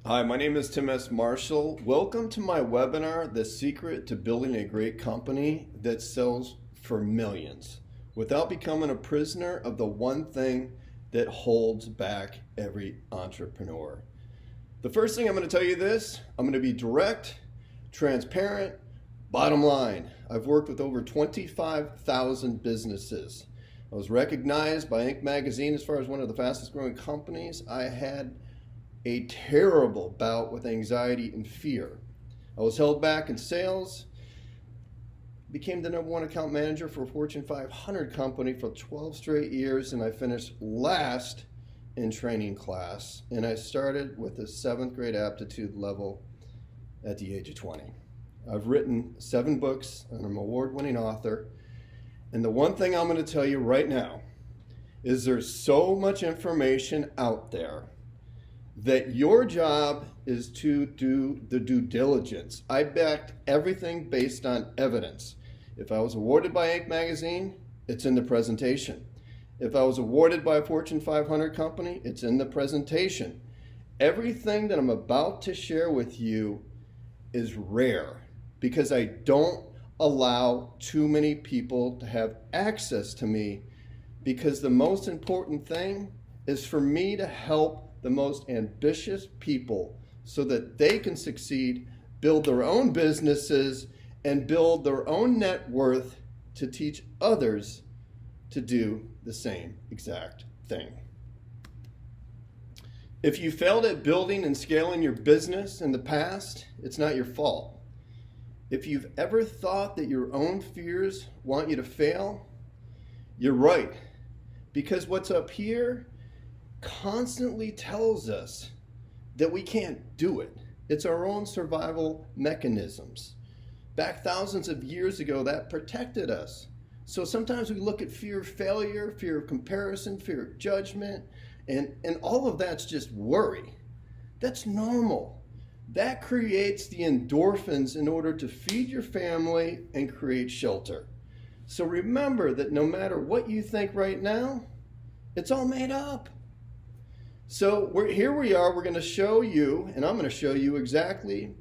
Hi, my name is Tim S. Marshall. Welcome to my webinar, The Secret to Building a Great Company That Sells for Millions Without Becoming a Prisoner of the One Thing That Holds Back Every Entrepreneur. The first thing I'm going to tell you this, I'm going to be direct, transparent, bottom line. I've worked with over 25,000 businesses. I was recognized by Inc. magazine as far as one of the fastest growing companies. I had a terrible bout with anxiety and fear. I was held back in sales, became the #1 account manager for a Fortune 500 company for 12 straight years, and I finished last in training class, and I started with a 7th grade aptitude level at the age of 20. I've written 7 books, and I'm an award-winning author, and the one thing I'm going to tell you right now is there's so much information out there that your job is to do the due diligence. I backed everything based on evidence. If I was awarded by Inc. magazine, it's in the presentation. If I was awarded by a Fortune 500 company, it's in the presentation. Everything that I'm about to share with you is rare because I don't allow too many people to have access to me, because the most important thing is for me to help the most ambitious people so that they can succeed, build their own businesses, and build their own net worth to teach others to do the same exact thing. If you failed at building and scaling your business in the past, it's not your fault. If you've ever thought that your own fears want you to fail, you're right. Because what's up here constantly tells us that we can't do it. It's our own survival mechanisms. Back thousands of years ago, that protected us. So sometimes we look at fear of failure, fear of comparison, fear of judgment, and all of that's just worry. That's normal. That creates the endorphins in order to feed your family and create shelter. So remember that no matter what you think right now, it's all made up. So here we are, we're going to show you, and I'm going to show you exactly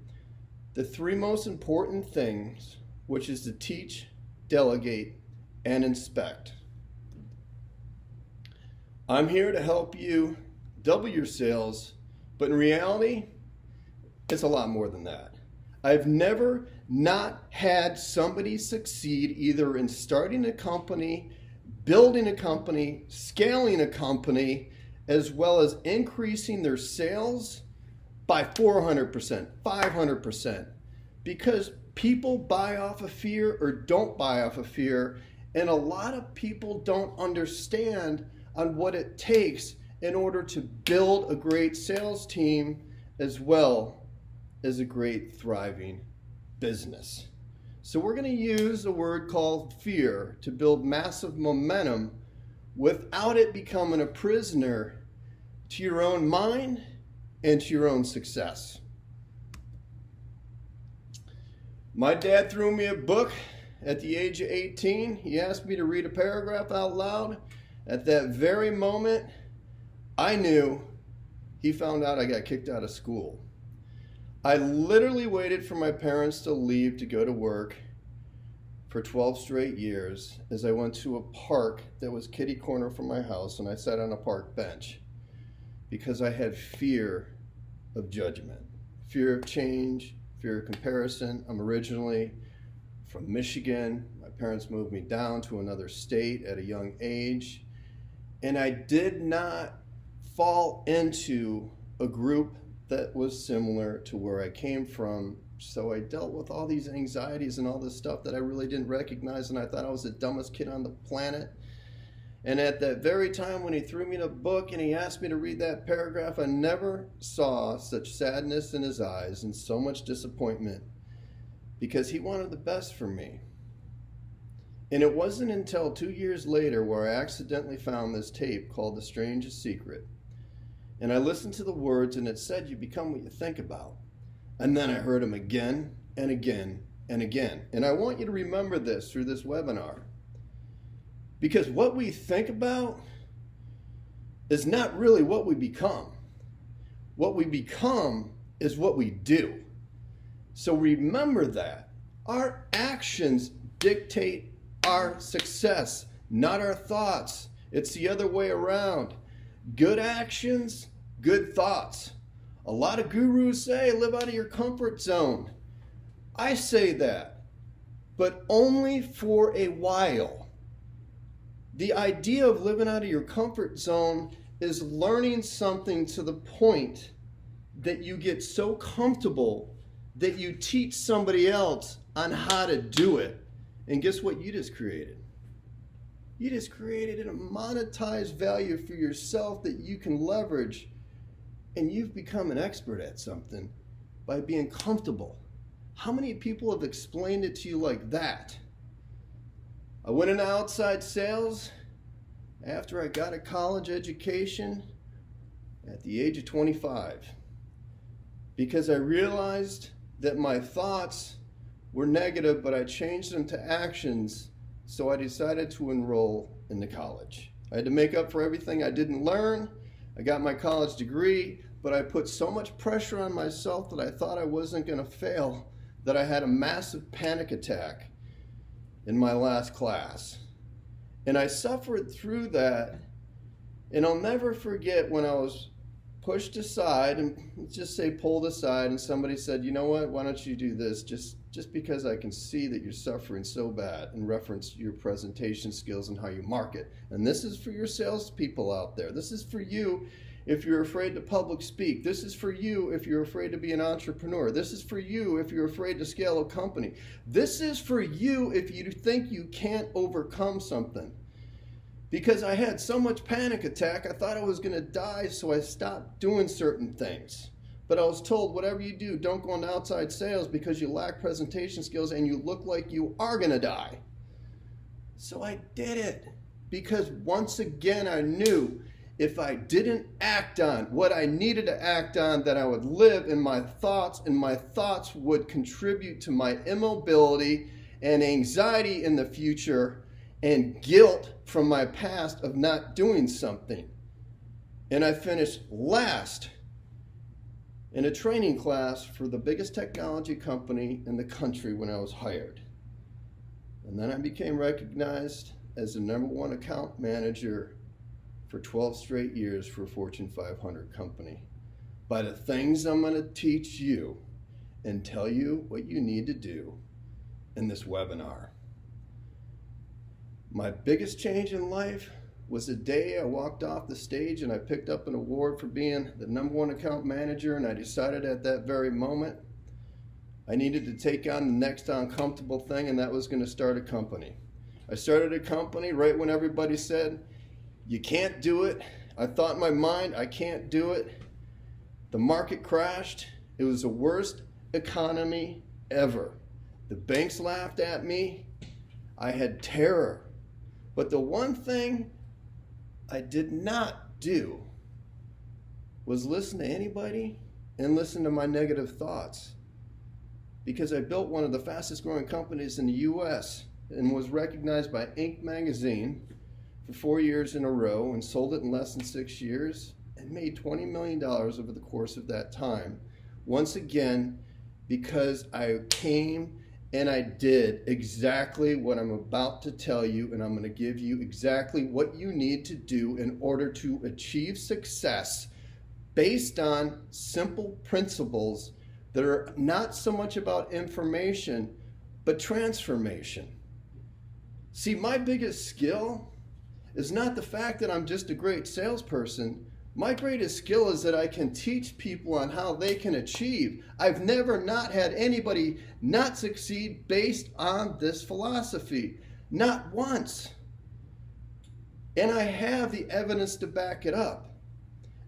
the 3 most important things, which is to teach, delegate, and inspect. I'm here to help you double your sales, but in reality, it's a lot more than that. I've never not had somebody succeed either in starting a company, building a company, scaling a company, as well as increasing their sales by 400%, 500%, because people buy off of fear or don't buy off of fear, and a lot of people don't understand on what it takes in order to build a great sales team as well as a great thriving business. So we're going to use a word called fear to build massive momentum without it becoming a prisoner to your own mind and to your own success. My dad threw me a book at the age of 18. He asked me to read a paragraph out loud. At that very moment, I knew he found out I got kicked out of school. I literally waited for my parents to leave to go to work for 12 straight years as I went to a park that was kitty corner from my house, and I sat on a park bench because I had fear of judgment, fear of change, fear of comparison. I'm originally from Michigan. My parents moved me down to another state at a young age, and I did not fall into a group that was similar to where I came from. So I dealt with all these anxieties and all this stuff that I really didn't recognize, and I thought I was the dumbest kid on the planet. And at that very time when he threw me the book and he asked me to read that paragraph, I never saw such sadness in his eyes and so much disappointment, because he wanted the best for me. And it wasn't until 2 years later where I accidentally found this tape called The Strangest Secret. And I listened to the words, and it said, "You become what you think about." And then I heard him again and again and again. And I want you to remember this through this webinar, because what we think about is not really what we become. What we become is what we do. So remember that. Our actions dictate our success, not our thoughts. It's the other way around. Good actions, good thoughts. A lot of gurus say live out of your comfort zone. I say that, but only for a while. The idea of living out of your comfort zone is learning something to the point that you get so comfortable that you teach somebody else on how to do it. And guess what you just created? You just created a monetized value for yourself that you can leverage, and you've become an expert at something by being comfortable. How many people have explained it to you like that? I went into outside sales after I got a college education at the age of 25 because I realized that my thoughts were negative, but I changed them to actions, so I decided to enroll in the college. I had to make up for everything I didn't learn. I got my college degree, but I put so much pressure on myself that I thought I wasn't going to fail that I had a massive panic attack in my last class. And I suffered through that, and I'll never forget when I was pushed aside, and let's just say pulled aside, and somebody said, you know what, why don't you do this, just because I can see that you're suffering so bad, in reference to your presentation skills and how you market. And this is for your salespeople out there. This is for you if you're afraid to public speak. This is for you if you're afraid to be an entrepreneur. This is for you if you're afraid to scale a company. This is for you if you think you can't overcome something. Because I had so much panic attack, I thought I was going to die, so I stopped doing certain things. But I was told, whatever you do, don't go into outside sales because you lack presentation skills and you look like you are going to die. So I did it because once again I knew if I didn't act on what I needed to act on, that I would live in my thoughts, and my thoughts would contribute to my immobility and anxiety in the future and guilt from my past of not doing something. And I finished last in a training class for the biggest technology company in the country when I was hired. And then I became recognized as the #1 account manager for 12 straight years for a Fortune 500 company. By the things I'm going to teach you and tell you what you need to do in this webinar. My biggest change in life was the day I walked off the stage and I picked up an award for being the #1 account manager, and I decided at that very moment I needed to take on the next uncomfortable thing, and that was going to start a company. I started a company right when everybody said, you can't do it. I thought in my mind, I can't do it. The market crashed. It was the worst economy ever. The banks laughed at me. I had terror. But the one thing I did not do was listen to anybody and listen to my negative thoughts. Because I built one of the fastest growing companies in the US and was recognized by Inc. magazine for 4 years in a row and sold it in less than 6 years and made $20 million over the course of that time. Once again, because I came and I did exactly what I'm about to tell you, and I'm going to give you exactly what you need to do in order to achieve success based on simple principles that are not so much about information, but transformation. See, my biggest skill is not the fact that I'm just a great salesperson. My greatest skill is that I can teach people on how they can achieve. I've never not had anybody not succeed based on this philosophy. Not once. And I have the evidence to back it up.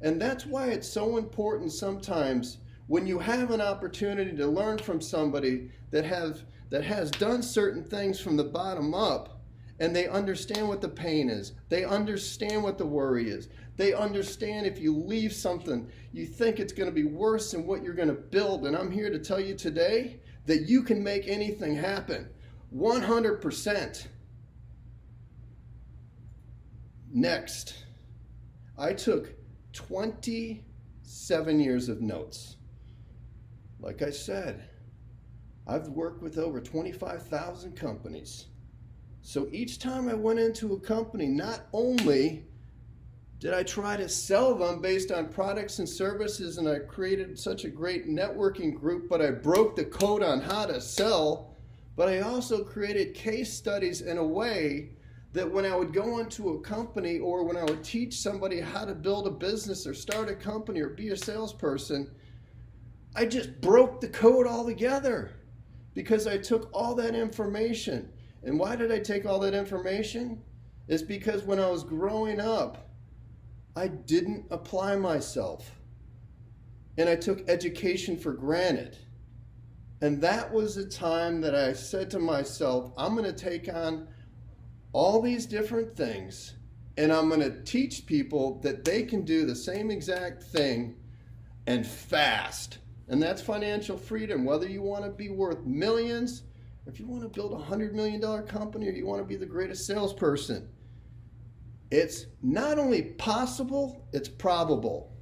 And that's why it's so important sometimes when you have an opportunity to learn from somebody that has done certain things from the bottom up, and they understand what the pain is. They understand what the worry is. They understand if you leave something, you think it's going to be worse than what you're going to build. And I'm here to tell you today that you can make anything happen. 100%. Next, I took 20 7 years of notes. Like I said, I've worked with over 25,000 companies. So each time I went into a company, not only did I try to sell them based on products and services, and I created such a great networking group, but I broke the code on how to sell, but I also created case studies in a way that when I would go into a company, or when I would teach somebody how to build a business or start a company or be a salesperson, I just broke the code altogether because I took all that information. And why did I take all that information? It's because when I was growing up, I didn't apply myself. And I took education for granted. And that was the time that I said to myself, I'm going to take on all these different things, and I'm going to teach people that they can do the same exact thing and fast. And that's financial freedom. Whether you want to be worth millions, if you want to build $100 million company, or you want to be the greatest salesperson, it's not only possible, it's probable.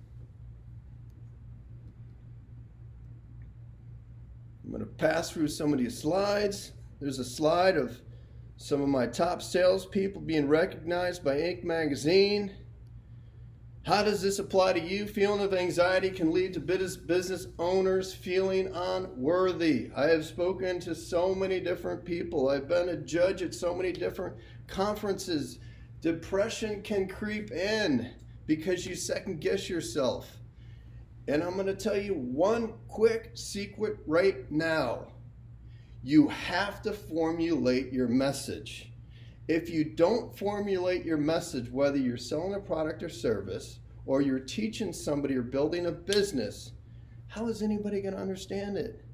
I'm going to pass through some of these slides. There's a slide of some of my top salespeople being recognized by Inc. magazine. How does this apply to you? Feeling of anxiety can lead to business owners feeling unworthy. I have spoken to so many different people. I've been a judge at so many different conferences. Depression can creep in because you second guess yourself. And I'm going to tell you one quick secret right now. You have to formulate your message. If you don't formulate your message, whether you're selling a product or service, or you're teaching somebody or building a business, how is anybody going to understand it?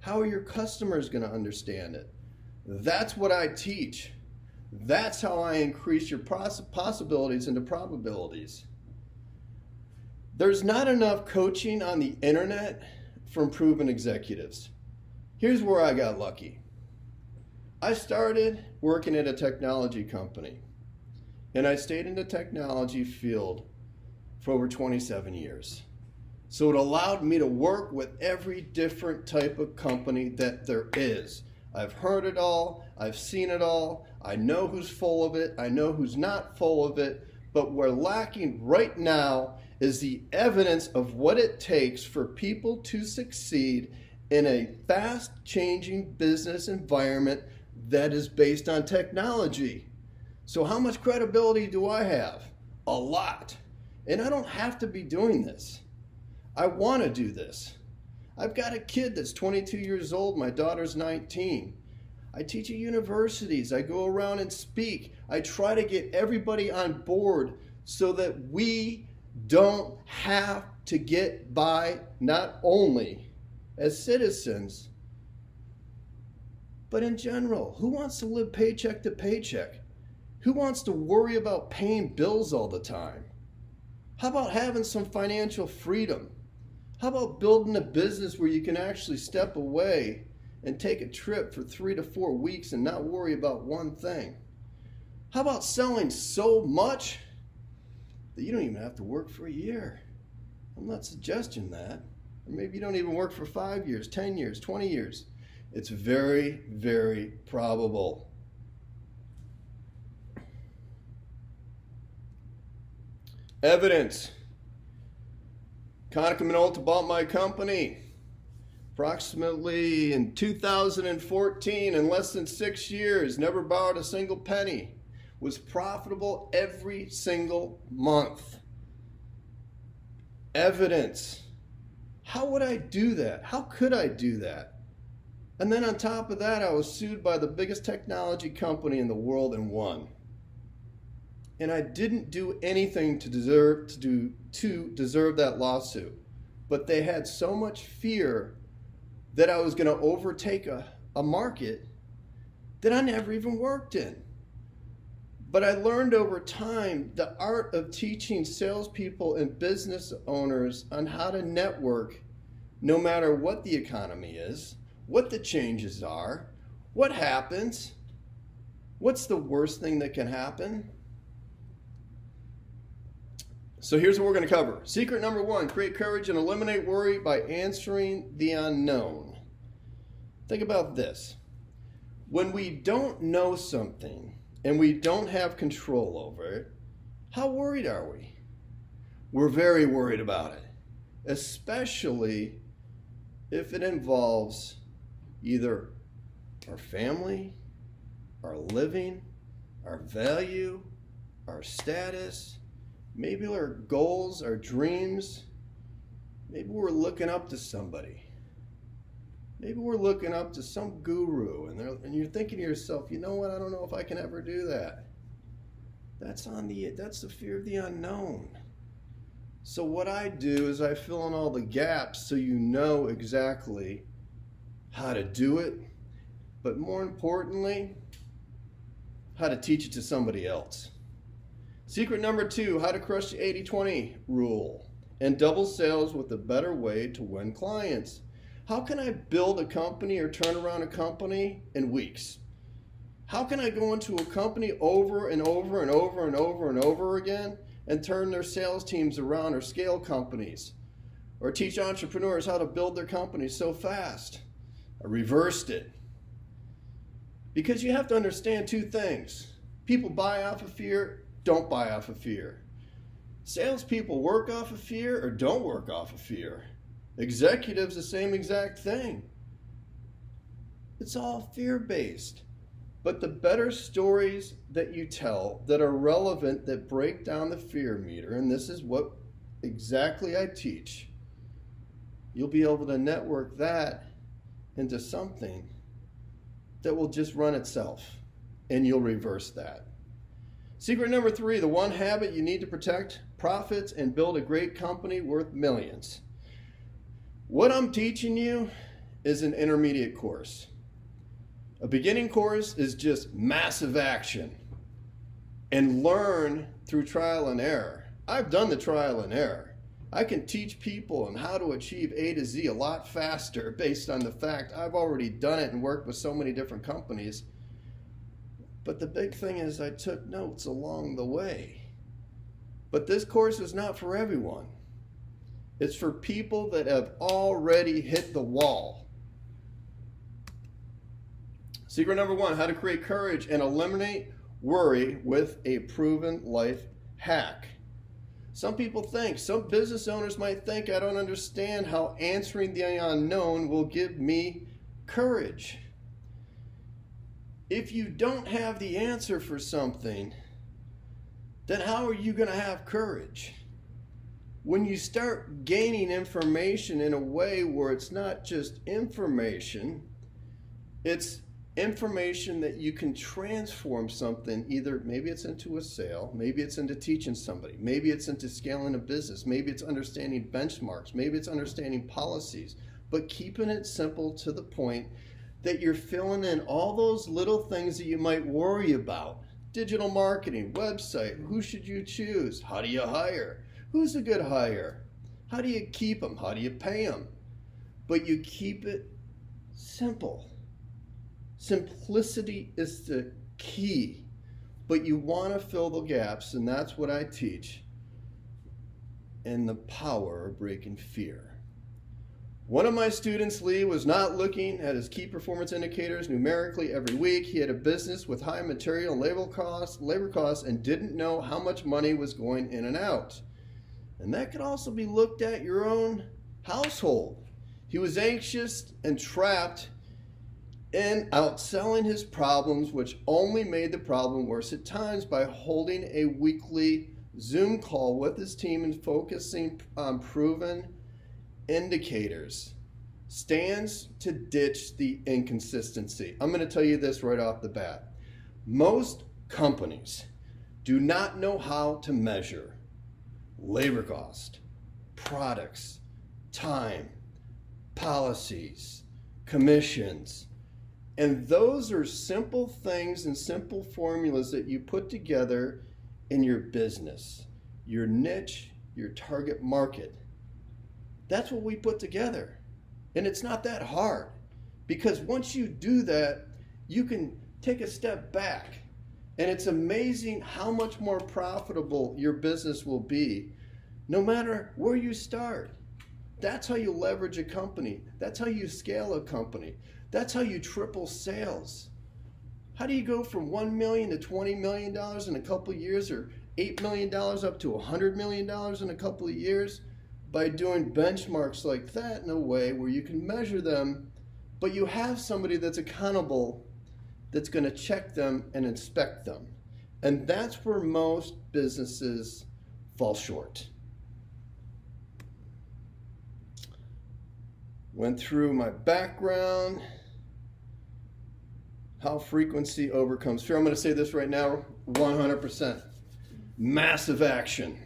How are your customers going to understand it? That's what I teach. That's how I increase your possibilities into probabilities. There's not enough coaching on the internet from proven executives. Here's where I got lucky. I started working at a technology company, and I stayed in the technology field for over 27 years. So it allowed me to work with every different type of company that there is. I've heard it all, I've seen it all, I know who's full of it, I know who's not full of it, but we're lacking right now is the evidence of what it takes for people to succeed in a fast-changing business environment that is based on technology. So how much credibility do I have? A lot. And I don't have to be doing this. I want to do this. I've got a kid that's 22 years old. My daughter's 19. I teach at universities. I go around and speak. I try to get everybody on board so that we don't have to get by not only as citizens, but in general. Who wants to live paycheck to paycheck? Who wants to worry about paying bills all the time? How about having some financial freedom? How about building a business where you can actually step away and take a trip for 3 to 4 weeks and not worry about one thing? How about selling so much that you don't even have to work for a year? I'm not suggesting that. Or maybe you don't even work for 5 years, 10 years, 20 years. It's very, very probable. Evidence. Konica Minolta bought my company approximately in 2014, in less than 6 years, never borrowed a single penny, was profitable every single month. Evidence. How would I do that? How could I do that? And then on top of that, I was sued by the biggest technology company in the world and won. And I didn't do anything to deserve that lawsuit. But they had so much fear that I was going to overtake a market that I never even worked in. But I learned over time the art of teaching salespeople and business owners on how to network no matter what the economy is, what the changes are, what happens, what's the worst thing that can happen. So here's what we're going to cover. Secret number 1, create courage and eliminate worry by answering the unknown. Think about this. When we don't know something and we don't have control over it, how worried are we? We're very worried about it, especially if it involves either our family, our living, our value, our status, maybe our goals, our dreams. Maybe we're looking up to somebody. Maybe we're looking up to some guru, and you're thinking to yourself, you know what, I don't know if I can ever do that. That's the fear of the unknown. So what I do is I fill in all the gaps so you know exactly how to do it, but more importantly, how to teach it to somebody else. Secret number 2, how to crush the 80-20 rule and double sales with a better way to win clients. How can I build a company or turn around a company in weeks? How can I go into a company over and over and over and over and over again and turn their sales teams around, or scale companies, or teach entrepreneurs how to build their companies so fast? I reversed it. Because you have to understand 2 things. People buy off of fear, don't buy off of fear. Salespeople work off of fear or don't work off of fear. Executives, the same exact thing. It's all fear-based. But the better stories that you tell that are relevant, that break down the fear meter, and this is what exactly I teach, you'll be able to network that into something that will just run itself, and you'll reverse that. Secret number 3, the 1 habit you need to protect profits and build a great company worth millions. What I'm teaching you is an intermediate course. A beginning course is just massive action and learn through trial and error. I've done the trial and error. I can teach people on how to achieve A to Z a lot faster based on the fact I've already done it and worked with so many different companies. But the big thing is I took notes along the way. But this course is not for everyone. It's for people that have already hit the wall. Secret number 1, how to create courage and eliminate worry with a proven life hack. Some business owners might think, I don't understand how answering the unknown will give me courage. If you don't have the answer for something, then how are you going to have courage? When you start gaining information in a way where it's not just information, it's information that you can transform something, either maybe it's into a sale, maybe it's into teaching somebody, maybe it's into scaling a business, maybe it's understanding benchmarks, maybe it's understanding policies, but keeping it simple to the point that you're filling in all those little things that you might worry about. Digital marketing, website, who should you choose? How do you hire? Who's a good hire? How do you keep them? How do you pay them? But you keep it simple. Simplicity is the key, but you want to fill the gaps, and that's what I teach, and the power of breaking fear. One of my students, Lee, was not looking at his key performance indicators numerically every week. He had a business with high material and labor costs, and didn't know how much money was going in and out. And that could also be looked at your own household. He was anxious and trapped in outselling his problems, which only made the problem worse at times. By holding a weekly Zoom call with his team and focusing on proven indicators, stands to ditch the inconsistency. I'm going to tell you this right off the bat. Most companies do not know how to measure labor cost, products, time, policies, commissions. And those are simple things and simple formulas that you put together in your business, your niche, your target market. That's what we put together. And it's not that hard, because once you do that, you can take a step back. And it's amazing how much more profitable your business will be no matter where you start. That's how you leverage a company. That's how you scale a company. That's how you triple sales. How do you go from $1 million to $20 million in a couple of years, or $8 million up to $100 million in a couple of years? By doing benchmarks like that in a way where you can measure them, but you have somebody that's accountable that's going to check them and inspect them. And that's where most businesses fall short. Went through my background, how frequency overcomes fear. I'm going to say this right now, 100%. Massive action.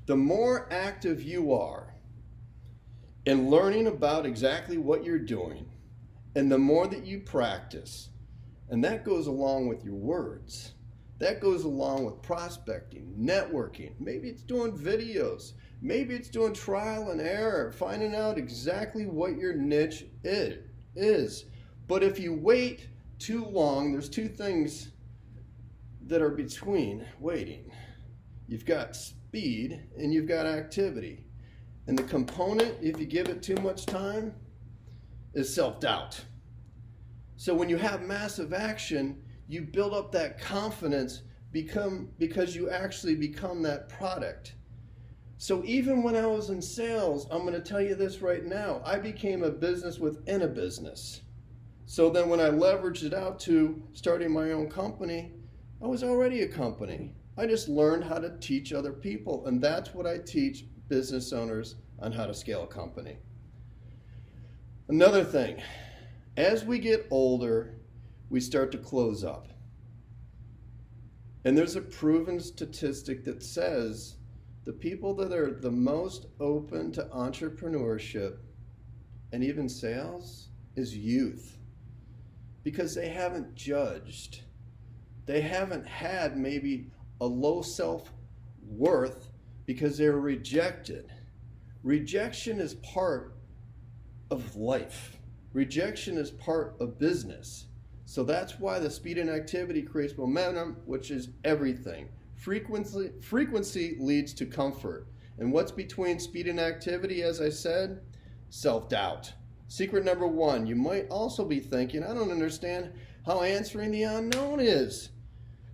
The more active you are in learning about exactly what you're doing, and the more that you practice, and that goes along with your words, that goes along with prospecting, networking. Maybe it's doing videos. Maybe it's doing trial and error, finding out exactly what your niche is. But if you wait too long, there's two things that are between waiting. You've got speed and you've got activity. And the component, if you give it too much time, is self-doubt. So when you have massive action, you build up that confidence because you actually become that product. So even when I was in sales, I'm going to tell you this right now, I became a business within a business. So then when I leveraged it out to starting my own company, I was already a company. I just learned how to teach other people, and that's what I teach business owners on how to scale a company. Another thing, as we get older, we start to close up. And there's a proven statistic that says the people that are the most open to entrepreneurship and even sales is youth, because they haven't judged. They haven't had maybe a low self-worth because they were rejected. Rejection is part of life. Rejection is part of business. So that's why the speed and activity creates momentum, which is everything. Frequency leads to comfort. And what's between speed and activity, as I said? Self-doubt. Secret number one, you might also be thinking, I don't understand how answering the unknown is.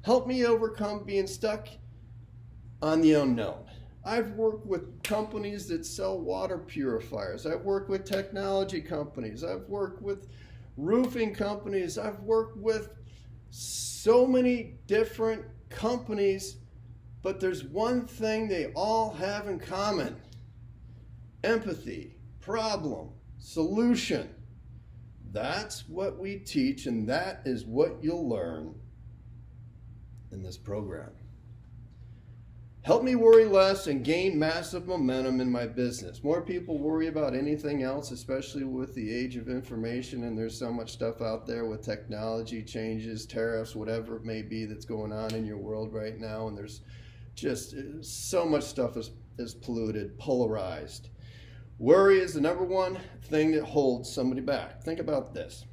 Help me overcome being stuck on the unknown. I've worked with companies that sell water purifiers. I've worked with technology companies. I've worked with roofing companies. I've worked with so many different companies, but there's one thing they all have in common: empathy, problem, solution. That's what we teach, and that is what you'll learn in this program. Help me worry less and gain massive momentum in my business. More people worry about anything else, especially with the age of information, and there's so much stuff out there with technology changes, tariffs, whatever it may be that's going on in your world right now, and there's just so much stuff is polluted, polarized. Worry is the number one thing that holds somebody back. Think about this.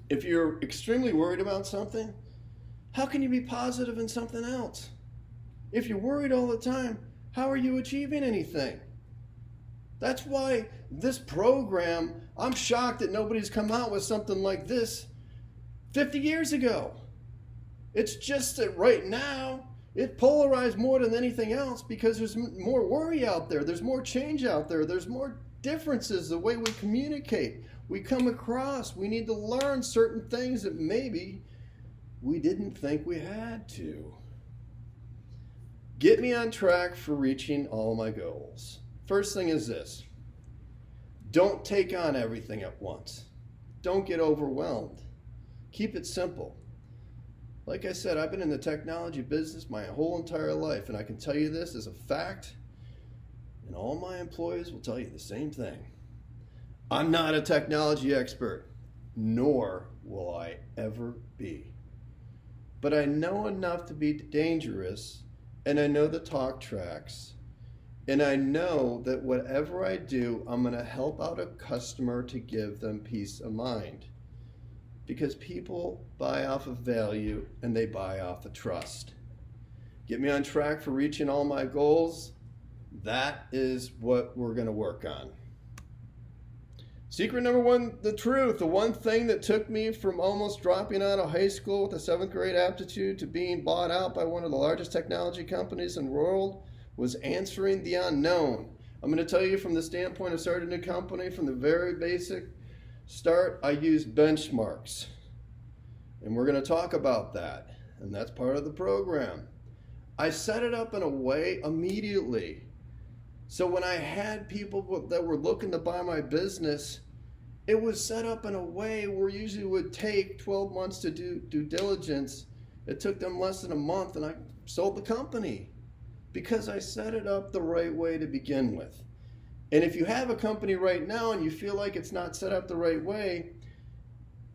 If you're extremely worried about something, how can you be positive in something else? If you're worried all the time, how are you achieving anything? That's why this program, I'm shocked that nobody's come out with something like this 50 years ago. It's just that right now, it polarized more than anything else because there's more worry out there. There's more change out there. There's more differences the way we communicate. We come across. We need to learn certain things that maybe we didn't think we had to. Get me on track for reaching all my goals. First thing is this: don't take on everything at once. Don't get overwhelmed. Keep it simple. Like I said, I've been in the technology business my whole entire life, and I can tell you this as a fact, and all my employees will tell you the same thing. I'm not a technology expert, nor will I ever be. But I know enough to be dangerous, and I know the talk tracks, and I know that whatever I do, I'm going to help out a customer to give them peace of mind. Because people buy off of value, and they buy off of trust. Get me on track for reaching all my goals. That is what we're going to work on. Secret number one, the truth. The one thing that took me from almost dropping out of high school with a 7th grade aptitude to being bought out by one of the largest technology companies in the world was answering the unknown. I'm going to tell you from the standpoint of starting a company, from the very basic start, I used benchmarks. And we're going to talk about that. And that's part of the program. I set it up in a way immediately. So when I had people that were looking to buy my business, it was set up in a way where usually it would take 12 months to do due diligence. It took them less than a month, and I sold the company because I set it up the right way to begin with. And if you have a company right now and you feel like it's not set up the right way,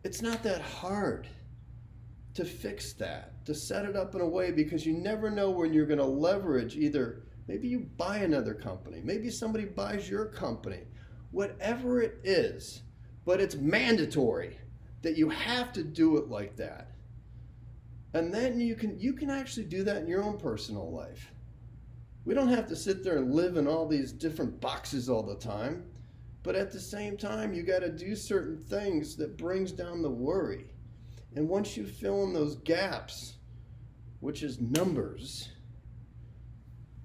it's not that hard to fix that, to set it up in a way, because you never know when you're going to leverage either. Maybe you buy another company. Maybe somebody buys your company. Whatever it is, but it's mandatory that you have to do it like that. And then you can actually do that in your own personal life. We don't have to sit there and live in all these different boxes all the time. But at the same time, you got to do certain things that brings down the worry. And once you fill in those gaps, which is numbers,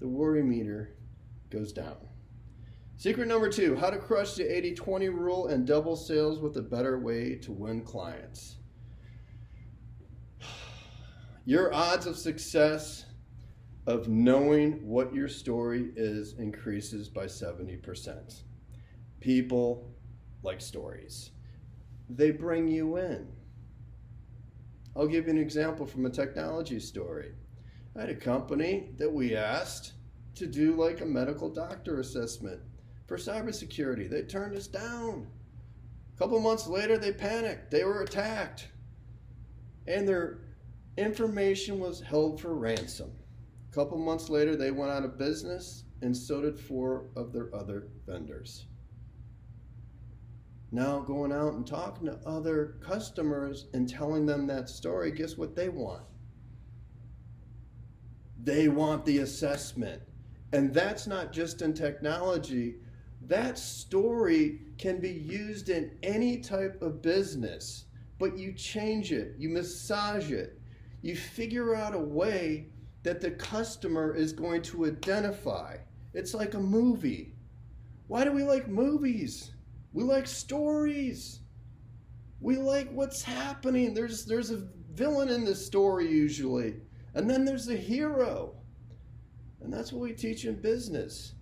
the worry meter goes down. Secret number two, how to crush the 80-20 rule and double sales with a better way to win clients. Your odds of success of knowing what your story is increases by 70%. People like stories. They bring you in. I'll give you an example from a technology story. I had a company that we asked to do like a medical doctor assessment for cybersecurity. They turned us down. A couple months later, they panicked. They were attacked. And their information was held for ransom. A couple months later, they went out of business, and so did 4 of their other vendors. Now going out and talking to other customers and telling them that story, guess what they want? They want the assessment. And that's not just in technology. That story can be used in any type of business, but you change it, you massage it, you figure out a way that the customer is going to identify. It's like a movie. Why do we like movies? We like stories. We like what's happening. There's a villain in the story usually, and then there's a hero. And that's what we teach in business.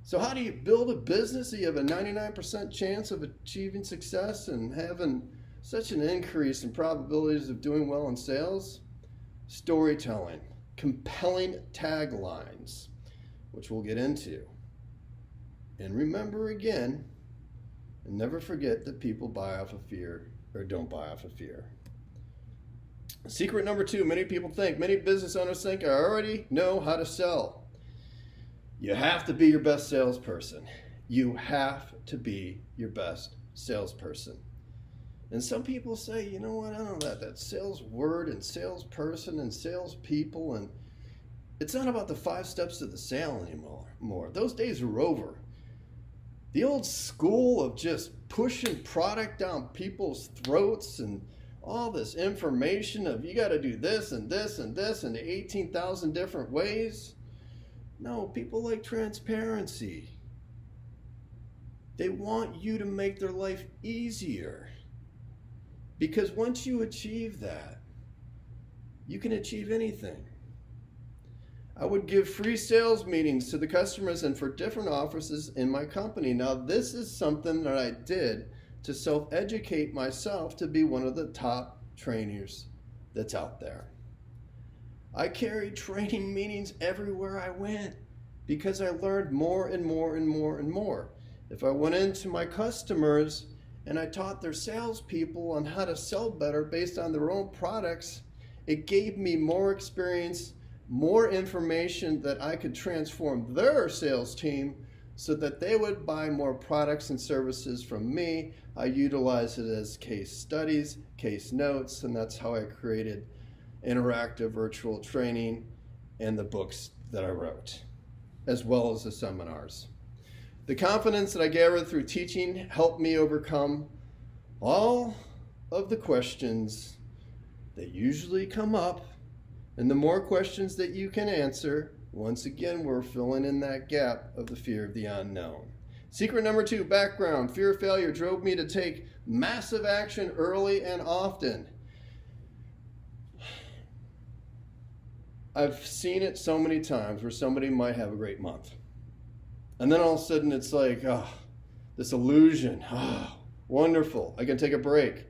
So how do you build a business that you have a 99% chance of achieving success and having such an increase in probabilities of doing well in sales? Storytelling, compelling taglines, which we'll get into. And remember again, and never forget that people buy off of fear or don't buy off of fear. Secret number two, many business owners think, I already know how to sell. You have to be your best salesperson. You have to be your best salesperson. And some people say, you know what, I don't know that sales word and salesperson and salespeople, and it's not about the 5 steps to the sale anymore. Those days are over. The old school of just pushing product down people's throats and all this information of you got to do this and this and this and 18,000 different ways. No, people like transparency. They want you to make their life easier. Because once you achieve that, you can achieve anything. I would give free sales meetings to the customers and for different offices in my company. Now, this is something that I did to self-educate myself to be one of the top trainers that's out there. I carried training meetings everywhere I went because I learned more and more and more and more. If I went into my customers and I taught their salespeople on how to sell better based on their own products, it gave me more experience, more information that I could transform their sales team so that they would buy more products and services from me. I utilize it as case studies, case notes, and that's how I created interactive virtual training and the books that I wrote. as well as the seminars. The confidence that I gathered through teaching helped me overcome all of the questions that usually come up. And the more questions that you can answer, once again, we're filling in that gap of the fear of the unknown. Secret number 2, background. Fear of failure drove me to take massive action early and often. I've seen it so many times where somebody might have a great month. And then all of a sudden it's like, this illusion. Wonderful. I can take a break.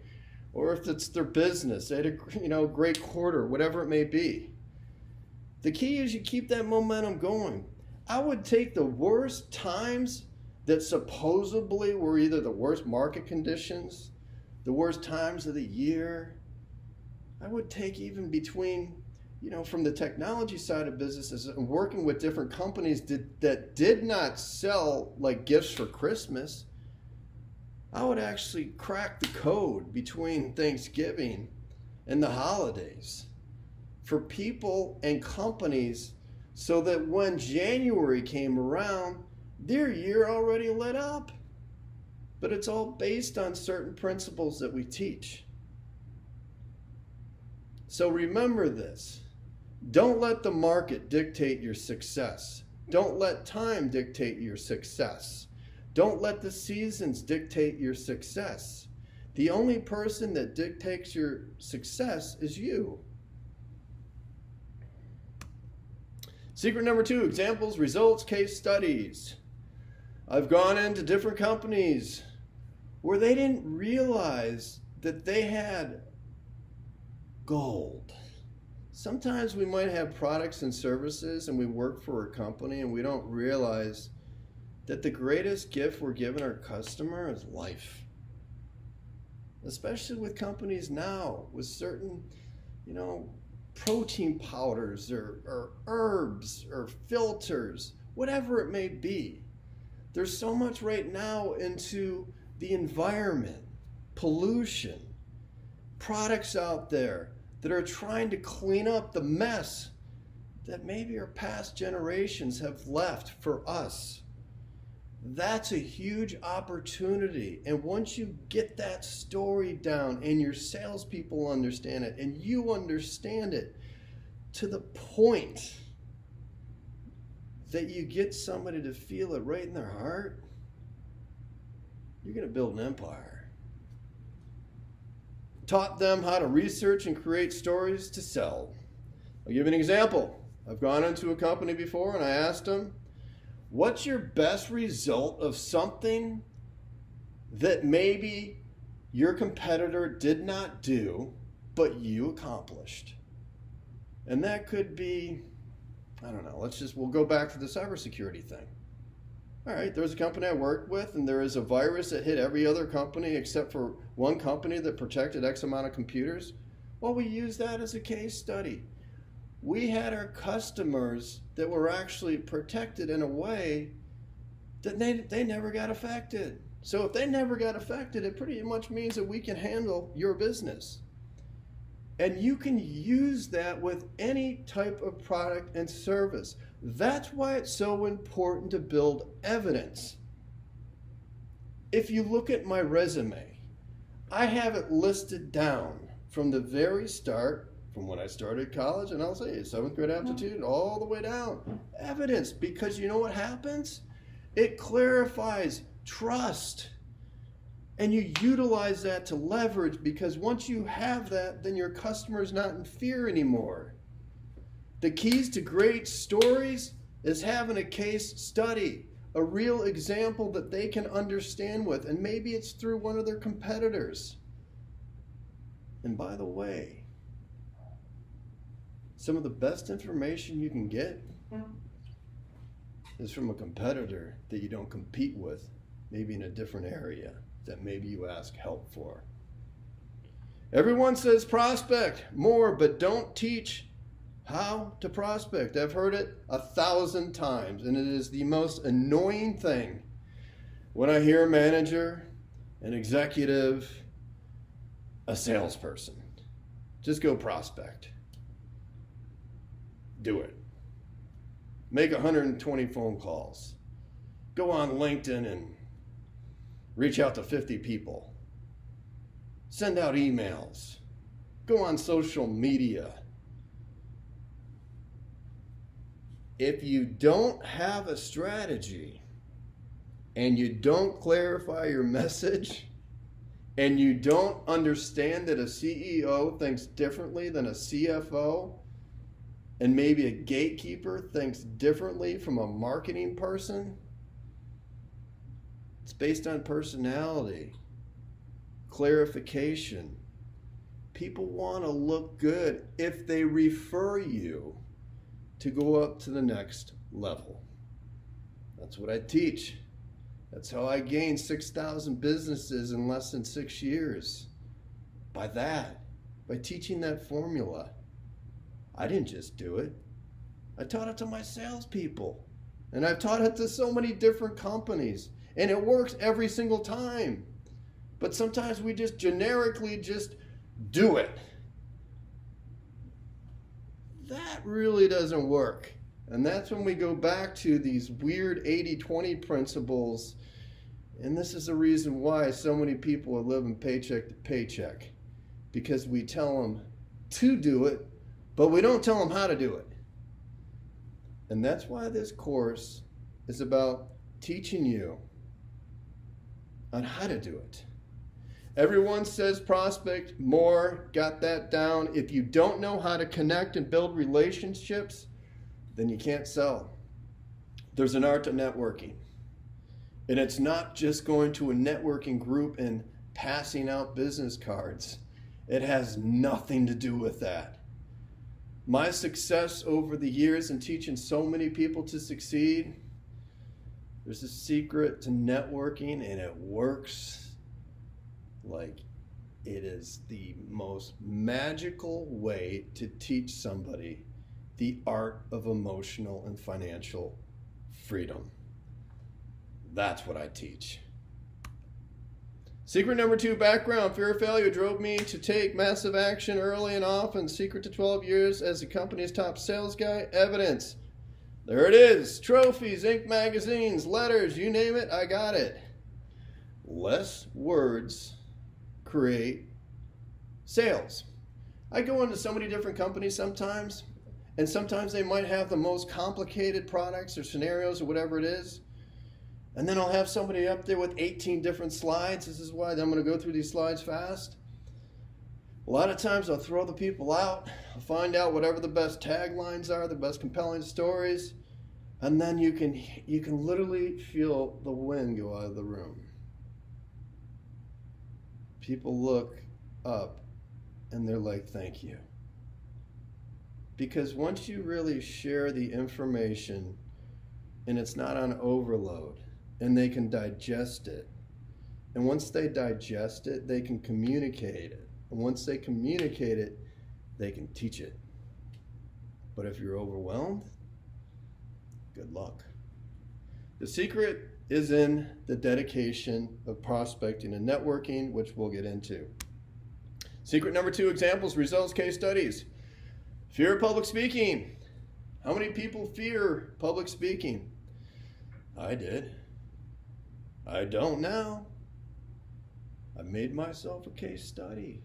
Or if it's their business, they had a great quarter, whatever it may be. The key is you keep that momentum going. I would take the worst times that supposedly were either the worst market conditions, the worst times of the year. I would take even between, from the technology side of businesses and working with different companies that did not sell like gifts for Christmas. I would actually crack the code between Thanksgiving and the holidays for people and companies so that when January came around, their year already lit up. But it's all based on certain principles that we teach. So remember this. Don't let the market dictate your success. Don't let time dictate your success. Don't let the seasons dictate your success. The only person that dictates your success is you. Secret number 2, examples, results, case studies. I've gone into different companies where they didn't realize that they had gold. Sometimes we might have products and services and we work for a company and we don't realize that the greatest gift we're giving our customer is life. Especially with companies now, with certain, protein powders or herbs or filters, whatever it may be. There's so much right now into the environment, pollution, products out there that are trying to clean up the mess that maybe our past generations have left for us. That's a huge opportunity. And once you get that story down and your salespeople understand it and you understand it to the point that you get somebody to feel it right in their heart, you're going to build an empire. Taught them how to research and create stories to sell. I'll give you an example. I've gone into a company before and I asked them, what's your best result of something that maybe your competitor did not do, but you accomplished? And that could be, we'll go back to the cybersecurity thing. All right, there's a company I worked with and there is a virus that hit every other company except for one company that protected X amount of computers. Well, we used that as a case study. We had our customers that were actually protected in a way that they never got affected. So if they never got affected, it pretty much means that we can handle your business. And you can use that with any type of product and service. That's why it's so important to build evidence. If you look at my resume, I have it listed down from the very start, from when I started college, and I'll say 7th grade aptitude, all the way down. Evidence, because you know what happens? It clarifies trust. And you utilize that to leverage, because once you have that, then your customer's not in fear anymore. The keys to great stories is having a case study, a real example that they can understand with, and maybe it's through one of their competitors. And by the way, some of the best information you can get is from a competitor that you don't compete with, maybe in a different area that maybe you ask help for. Everyone says prospect more, but don't teach how to prospect. I've heard it 1,000 times, and it is the most annoying thing when I hear a manager, an executive, a salesperson. Just go prospect. Do it. Make 120 phone calls. Go on LinkedIn and reach out to 50 people. Send out emails. Go on social media. If you don't have a strategy and you don't clarify your message and you don't understand that a CEO thinks differently than a CFO and maybe a gatekeeper thinks differently from a marketing person, it's based on personality, clarification. People want to look good if they refer you to go up to the next level. That's what I teach. That's how I gained 6,000 businesses in less than 6 years. By teaching that formula. I didn't just do it. I taught it to my salespeople. And I've taught it to so many different companies. And it works every single time. But sometimes we just generically just do it. That really doesn't work. And that's when we go back to these weird 80-20 principles. And this is the reason why so many people are living paycheck to paycheck. Because we tell them to do it, but we don't tell them how to do it. And that's why this course is about teaching you on how to do it. Everyone says prospect more, got that down. If you don't know how to connect and build relationships, then you can't sell. There's an art to networking. And it's not just going to a networking group and passing out business cards. It has nothing to do with that. My success over the years in teaching so many people to succeed, there's a secret to networking and it works. Like, it is the most magical way to teach somebody the art of emotional and financial freedom. That's what I teach. Secret number 2, background. Fear of failure drove me to take massive action early and often. Secret to 12 years as the company's top sales guy. Evidence. There it is. Trophies, ink magazines, letters, you name it, I got it. Less words create sales. I go into so many different companies sometimes, and sometimes they might have the most complicated products or scenarios or whatever it is, and then I'll have somebody up there with 18 different slides. This is why I'm going to go through these slides fast. A lot of times I'll throw the people out, I'll find out whatever the best taglines are, the best compelling stories, and then you can literally feel the wind go out of the room. People look up and they're like, thank you. Because once you really share the information and it's not on overload and they can digest it, and once they digest it, they can communicate it. And once they communicate it, they can teach it. But if you're overwhelmed, good luck. The secret is in the dedication of prospecting and networking, which we'll get into. Secret number 2, examples, results, case studies. Fear of public speaking. How many people fear public speaking? I did. I don't now. I made myself a case study.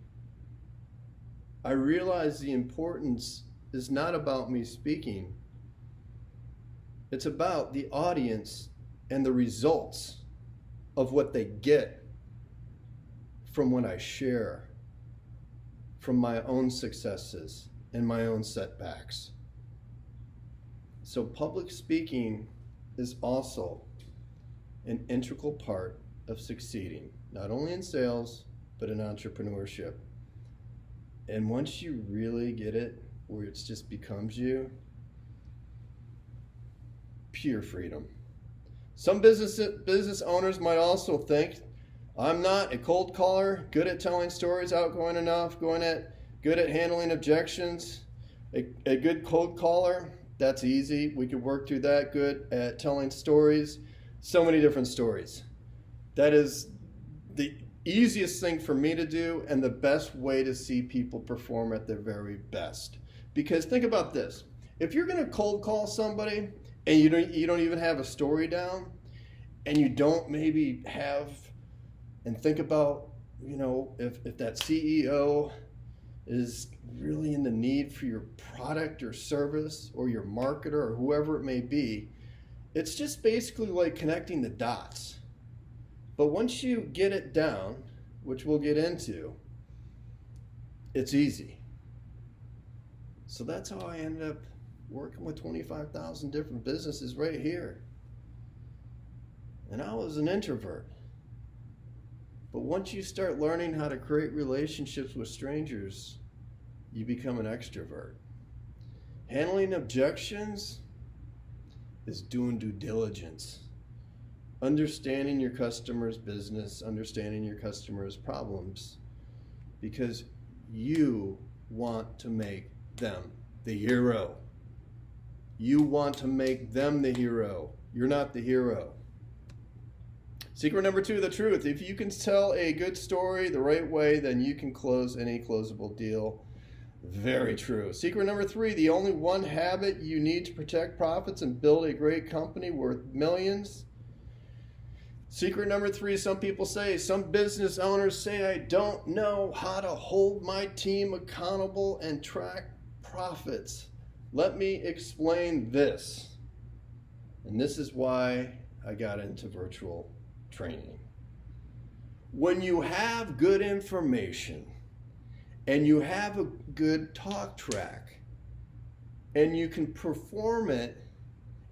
I realized the importance is not about me speaking. It's about the audience and the results of what they get from when I share, from my own successes and my own setbacks. So public speaking is also an integral part of succeeding, not only in sales, but in entrepreneurship. And once you really get it, where it just becomes you, pure freedom. Some business owners might also think, I'm not a cold caller, good at telling stories, outgoing enough, good at handling objections. A good cold caller, that's easy. We could work through that. Good at telling stories. So many different stories. That is the easiest thing for me to do and the best way to see people perform at their very best. Because think about this. If you're going to cold call somebody and you don't even have a story down, and you don't maybe have and think about, if that CEO is really in the need for your product or service, or your marketer or whoever it may be, it's just basically like connecting the dots. But once you get it down, which we'll get into, it's easy. So that's how I ended up working with 25,000 different businesses right here. And I was an introvert. But once you start learning how to create relationships with strangers, you become an extrovert. Handling objections is doing due diligence. Understanding your customer's business, understanding your customer's problems, because you want to make them the hero. You want to make them the hero. You're not the hero. Secret number 2, the truth. If you can tell a good story the right way, then you can close any closable deal. Very true. Secret number 3, the only one habit you need to protect profits and build a great company worth millions. Secret number 3, some business owners say, I don't know how to hold my team accountable and track profits. Let me explain this. And this is why I got into virtual training. When you have good information and you have a good talk track and you can perform it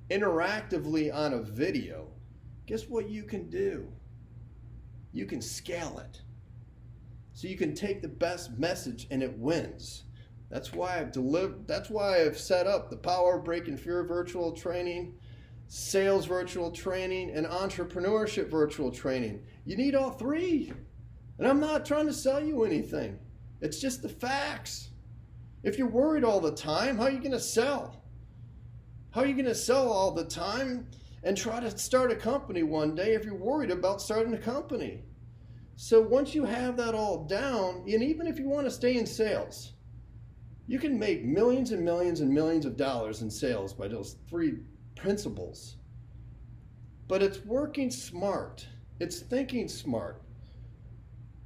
interactively on a video, guess what you can do? You can scale it. So you can take the best message and it wins. That's why I've set up the Power of Breaking Fear virtual training, sales virtual training, and entrepreneurship virtual training. You need all 3. And I'm not trying to sell you anything. It's just the facts. If you're worried all the time, how are you going to sell? How are you going to sell all the time and try to start a company one day if you're worried about starting a company? So once you have that all down, and even if you want to stay in sales, you can make millions and millions and millions of dollars in sales by those 3 principles. But it's working smart. It's thinking smart.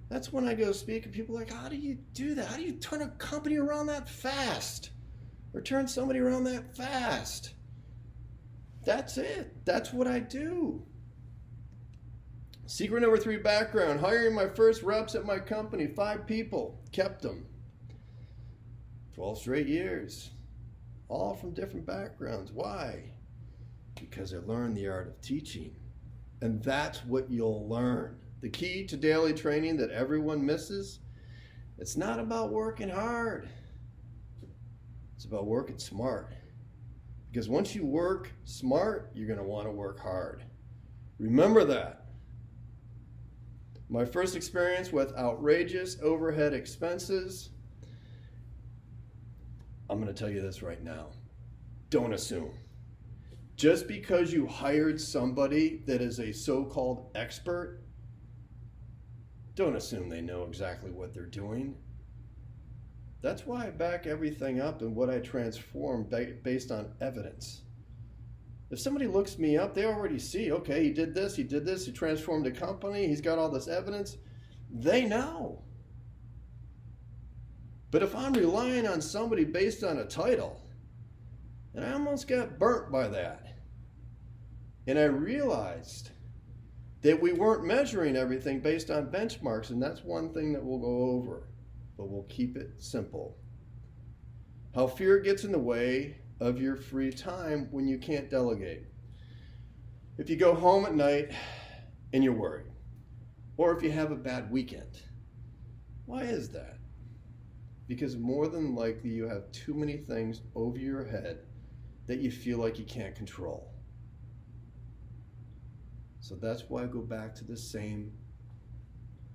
That's when I go speak and people are like, how do you do that? How do you turn a company around that fast? Or turn somebody around that fast? That's it. That's what I do. Secret number 3, background. Hiring my first reps at my company, 5 people. Kept them. 12 straight years. All from different backgrounds. Why? Because I learned the art of teaching. And that's what you'll learn. The key to daily training that everyone misses, it's not about working hard. It's about working smart. Because once you work smart, you're going to want to work hard. Remember that. My first experience with outrageous overhead expenses, I'm going to tell you this right now. Don't assume. Just because you hired somebody that is a so-called expert, don't assume they know exactly what they're doing. That's why I back everything up and what I transform based on evidence. If somebody looks me up, they already see, okay, he did this, he transformed a company, he's got all this evidence. They know. But if I'm relying on somebody based on a title, and I almost got burnt by that, and I realized that we weren't measuring everything based on benchmarks, and that's one thing that we'll go over, but we'll keep it simple. How fear gets in the way of your free time when you can't delegate. If you go home at night and you're worried, or if you have a bad weekend, why is that? Because more than likely you have too many things over your head that you feel like you can't control. So that's why I go back to the same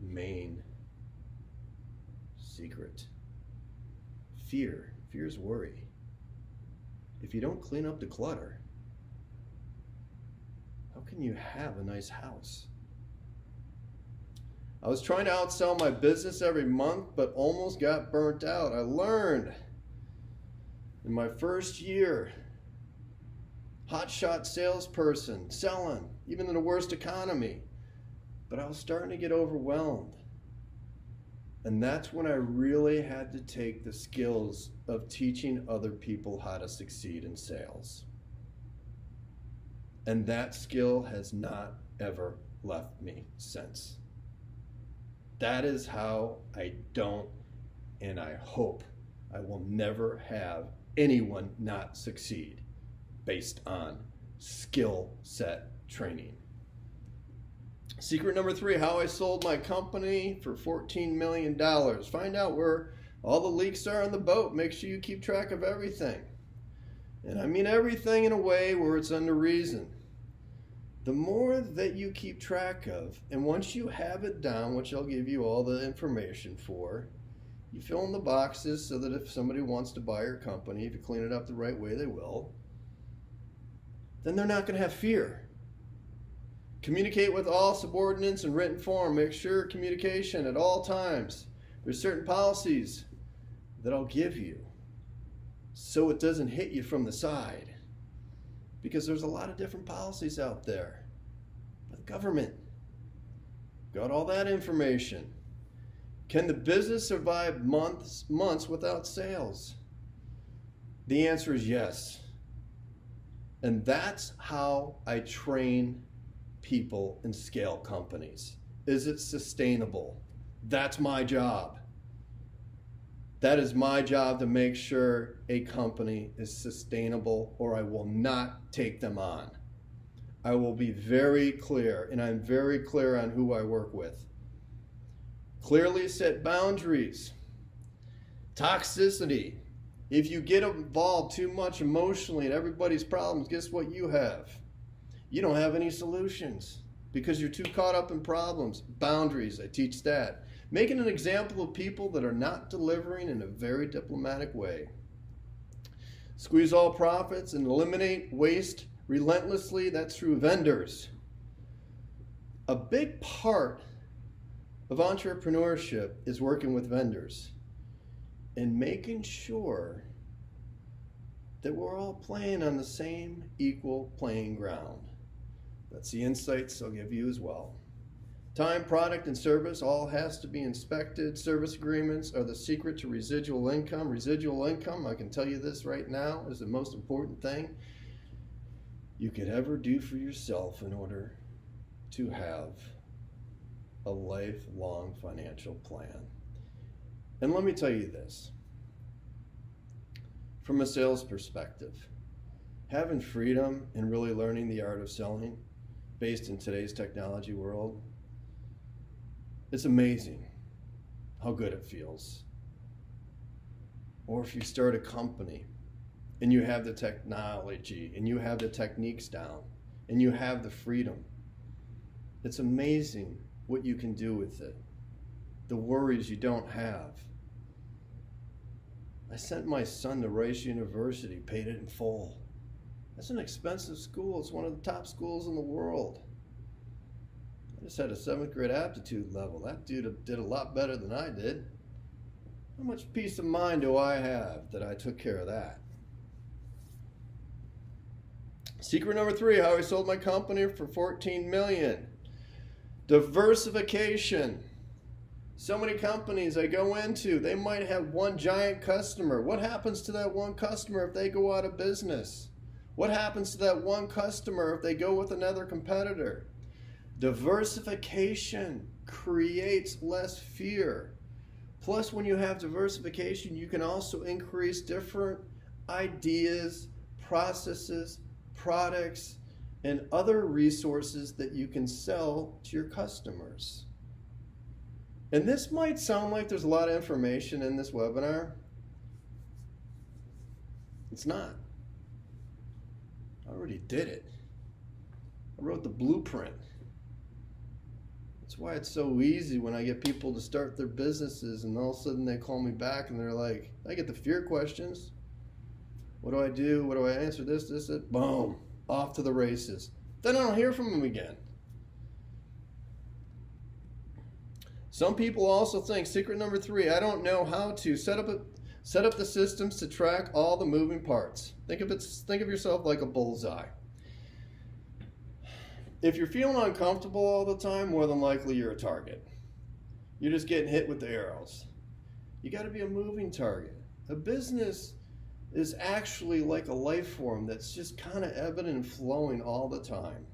main secret. Fear. Fear is worry. If you don't clean up the clutter, how can you have a nice house? I was trying to outsell my business every month, but almost got burnt out. I learned in my first year hotshot salesperson, selling, even in the worst economy. But I was starting to get overwhelmed. And that's when I really had to take the skills of teaching other people how to succeed in sales. And that skill has not ever left me since. That is how I don't, and I hope I will never have anyone not succeed based on skill set training. Secret number 3, how I sold my company for $14 million. Find out where all the leaks are on the boat. Make sure you keep track of everything. And I mean everything in a way where it's under reason. The more that you keep track of, and once you have it down, which I'll give you all the information for, you fill in the boxes so that if somebody wants to buy your company, if you clean it up the right way, they will, then they're not going to have fear. Communicate with all subordinates in written form. Make sure communication at all times. There's certain policies that I'll give you so it doesn't hit you from the side, because there's a lot of different policies out there. The government got all that information. Can the business survive months without sales? The answer is yes. And that's how I train people and scale companies. Is it sustainable? That's my job. That is my job, to make sure a company is sustainable, or I will not take them on. I will be very clear, and I'm very clear on who I work with. Clearly set boundaries. Toxicity. If you get involved too much emotionally in everybody's problems, guess what you have? You don't have any solutions because you're too caught up in problems. Boundaries, I teach that. Making an example of people that are not delivering in a very diplomatic way. Squeeze all profits and eliminate waste relentlessly. That's through vendors. A big part of entrepreneurship is working with vendors and making sure that we're all playing on the same equal playing ground. That's the insights I'll give you as well. Time, product, and service all has to be inspected. Service agreements are the secret to residual income. Residual income, I can tell you this right now, is the most important thing you could ever do for yourself in order to have a lifelong financial plan. And let me tell you this, from a sales perspective, having freedom and really learning the art of selling based in today's technology world, it's amazing how good it feels. Or if you start a company and you have the technology and you have the techniques down and you have the freedom, it's amazing what you can do with it. The worries you don't have. I sent my son to Rice University, paid it in full. That's an expensive school. It's one of the top schools in the world. I just had a 7th grade aptitude level. That dude did a lot better than I did. How much peace of mind do I have that I took care of that? Secret number 3, how I sold my company for $14 million. Diversification. So many companies I go into, they might have one giant customer. What happens to that one customer if they go out of business? What happens to that one customer if they go with another competitor? Diversification creates less fear. Plus, when you have diversification, you can also increase different ideas, processes, products, and other resources that you can sell to your customers. And this might sound like there's a lot of information in this webinar. It's not. I already did it. I wrote the blueprint. That's why it's so easy when I get people to start their businesses and all of a sudden they call me back and they're like, I get the fear questions. What do I do? What do I answer? This, that. Boom. Off to the races. Then I don't hear from them again. Some people also think, secret number 3, I don't know how to set up the systems to track all the moving parts. Think of yourself like a bullseye. If you're feeling uncomfortable all the time, more than likely you're a target. You're just getting hit with the arrows. You got to be a moving target. A business is actually like a life form that's just kind of ebbing and flowing all the time.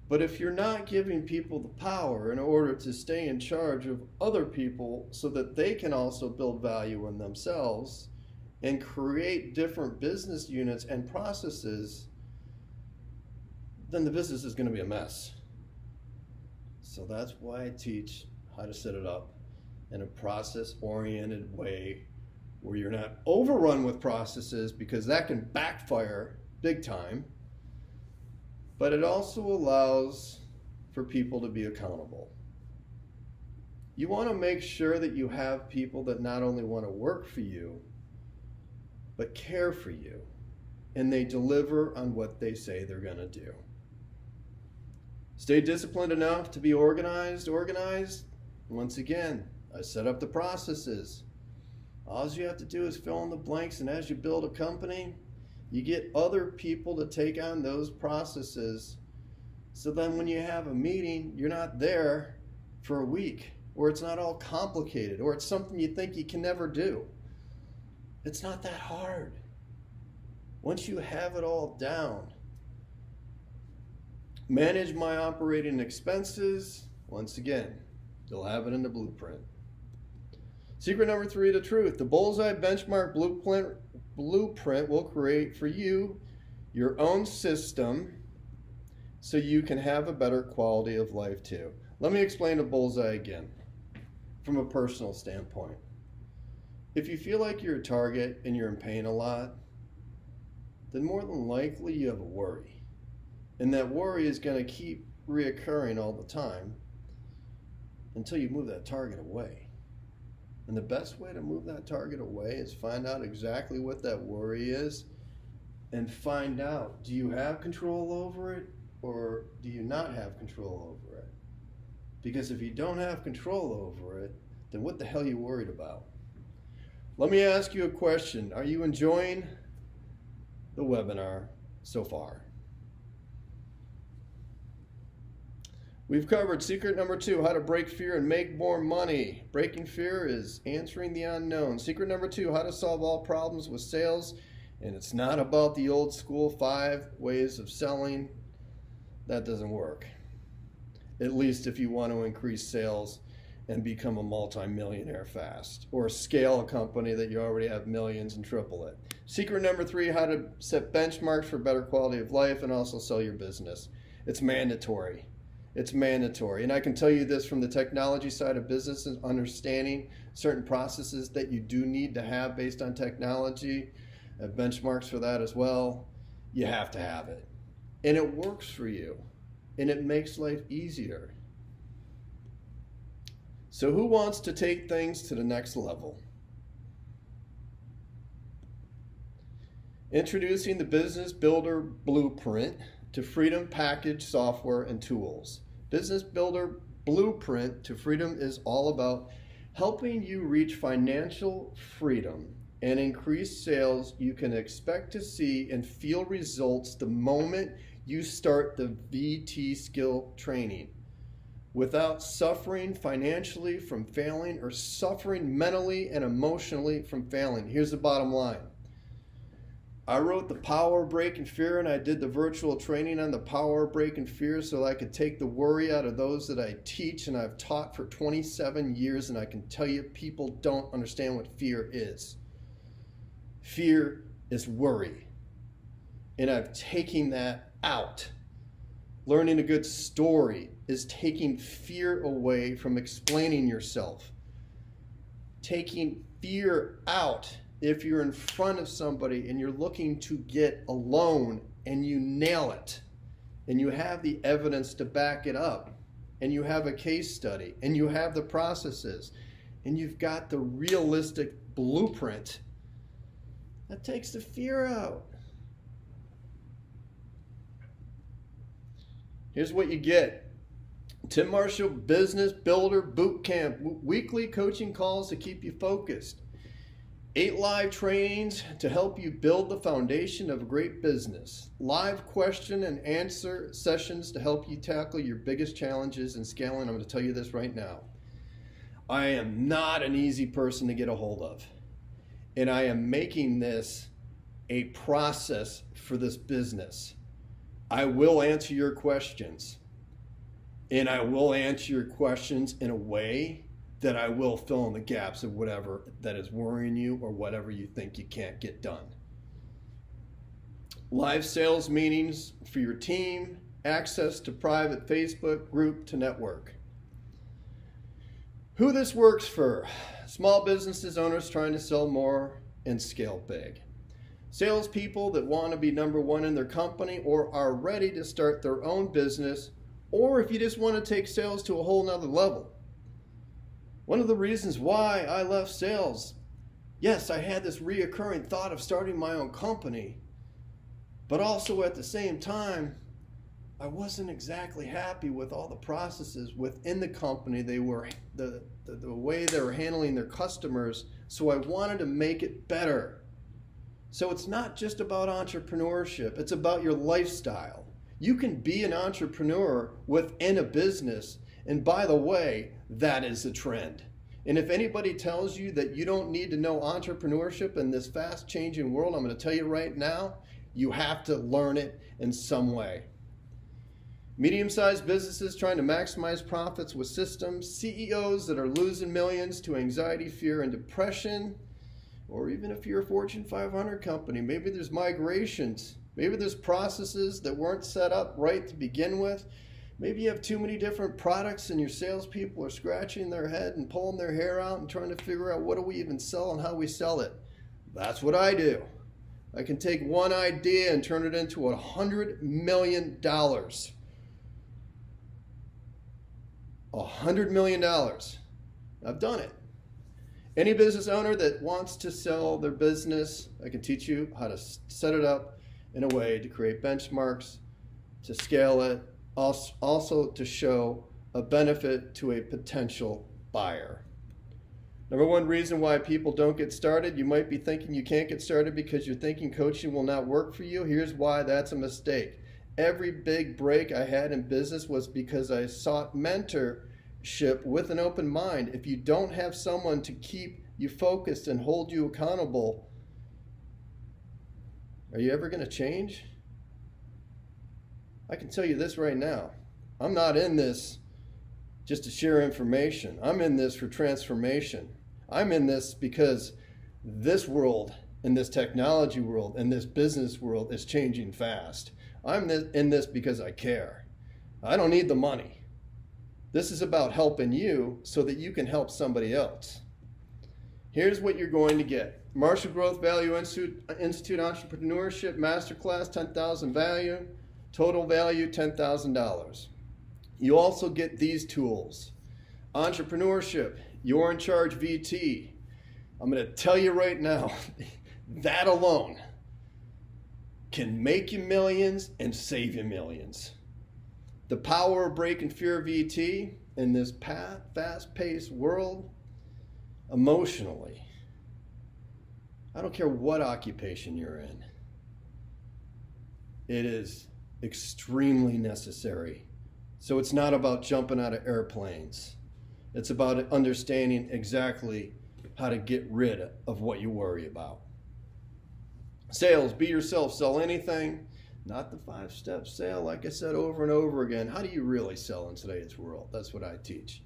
But if you're not giving people the power in order to stay in charge of other people so that they can also build value in themselves and create different business units and processes, then the business is going to be a mess. So that's why I teach how to set it up in a process-oriented way where you're not overrun with processes, because that can backfire big time. But it also allows for people to be accountable. You want to make sure that you have people that not only want to work for you, but care for you, and they deliver on what they say they're going to do. Stay disciplined enough to be organized. Once again, I set up the processes. All you have to do is fill in the blanks, and as you build a company, you get other people to take on those processes. So then when you have a meeting, you're not there for a week, or it's not all complicated, or it's something you think you can never do. It's not that hard. Once you have it all down, manage my operating expenses. Once again, you'll have it in the blueprint. Secret number 3 to truth. The bullseye benchmark blueprint will create for you your own system so you can have a better quality of life too. Let me explain the bullseye again from a personal standpoint. If you feel like you're a target and you're in pain a lot, then more than likely you have a worry. And that worry is going to keep reoccurring all the time until you move that target away. And the best way to move that target away is find out exactly what that worry is and find out, do you have control over it or do you not have control over it? Because if you don't have control over it, then what the hell are you worried about? Let me ask you a question. Are you enjoying the webinar so far? We've covered secret number 2, how to break fear and make more money. Breaking fear is answering the unknown. Secret number 2, how to solve all problems with sales. And it's not about the old school 5 ways of selling. That doesn't work. At least if you want to increase sales and become a multi-millionaire fast, or scale a company that you already have millions and triple it. Secret number 3, how to set benchmarks for better quality of life and also sell your business. It's mandatory. It's mandatory. And I can tell you this from the technology side of business, is understanding certain processes that you do need to have based on technology, benchmarks for that as well. You have to have it. And it works for you. And it makes life easier. So who wants to take things to the next level? Introducing the Business Builder Blueprint to Freedom Package Software and Tools. Business Builder Blueprint to Freedom is all about helping you reach financial freedom and increase sales you can expect to see and feel results the moment you start the VT skill training without suffering financially from failing or suffering mentally and emotionally from failing. Here's the bottom line. I wrote The Power of Breaking Fear, and I did the virtual training on the power of breaking fear so that I could take the worry out of those that I teach, and I've taught for 27 years, and I can tell you people don't understand what fear is. Fear is worry, and I've taken that out. Learning a good story is taking fear away from explaining yourself. Taking fear out. If you're in front of somebody and you're looking to get a loan and you nail it and you have the evidence to back it up and you have a case study and you have the processes and you've got the realistic blueprint, that takes the fear out. Here's what you get. Tim Marshall Business Builder Bootcamp, weekly coaching calls to keep you focused. 8 live trainings to help you build the foundation of a great business. Live question and answer sessions to help you tackle your biggest challenges in scaling. I'm going to tell you this right now. I am not an easy person to get a hold of. And I am making this a process for this business. I will answer your questions. And I will answer your questions in a way that I will fill in the gaps of whatever that is worrying you or whatever you think you can't get done. Live sales meetings for your team, access to private Facebook group to network. Who this works for? Small businesses owners trying to sell more and scale big. Salespeople that want to be number one in their company or are ready to start their own business, or if you just want to take sales to a whole nother level. One of the reasons why I left sales, yes, I had this reoccurring thought of starting my own company, but also at the same time, I wasn't exactly happy with all the processes within the company. They were the way they were handling their customers, so I wanted to make it better. So it's not just about entrepreneurship, it's about your lifestyle. You can be an entrepreneur within a business. And by the way, that is a trend. And if anybody tells you that you don't need to know entrepreneurship in this fast changing world, I'm going to tell you right now, you have to learn it in some way. Medium-sized businesses trying to maximize profits with systems, CEOs that are losing millions to anxiety, fear, and depression, or even if you're a Fortune 500 company, maybe there's migrations, maybe there's processes that weren't set up right to begin with. Maybe you have too many different products and your salespeople are scratching their head and pulling their hair out and trying to figure out what do we even sell and how we sell it. That's what I do. I can take one idea and turn it into $100 million. $100 million. I've done it. Any business owner that wants to sell their business, I can teach you how to set it up in a way to create benchmarks, to scale it, also to show a benefit to a potential buyer. Number one reason why people don't get started, you might be thinking you can't get started because you're thinking coaching will not work for you. Here's why that's a mistake. Every big break I had in business was because I sought mentorship with an open mind. If you don't have someone to keep you focused and hold you accountable, are you ever going to change? I can tell you this right now. I'm not in this just to share information. I'm in this for transformation. I'm in this because this world and this technology world and this business world is changing fast. I'm in this because I care. I don't need the money. This is about helping you so that you can help somebody else. Here's what you're going to get. Marshall Growth Value Institute Entrepreneurship Masterclass, 10,000 value. Total value, $10,000. You also get these tools. Entrepreneurship, You're in Charge VT. I'm going to tell you right now, that alone can make you millions and save you millions. The power of breaking fear VT in this fast-paced world, emotionally. I don't care what occupation you're in. It is extremely necessary. So it's not about jumping out of airplanes. It's about understanding exactly how to get rid of what you worry about. Sales, be yourself, sell anything. Not the 5-step sale, like I said over and over again. How do you really sell in today's world? That's what I teach.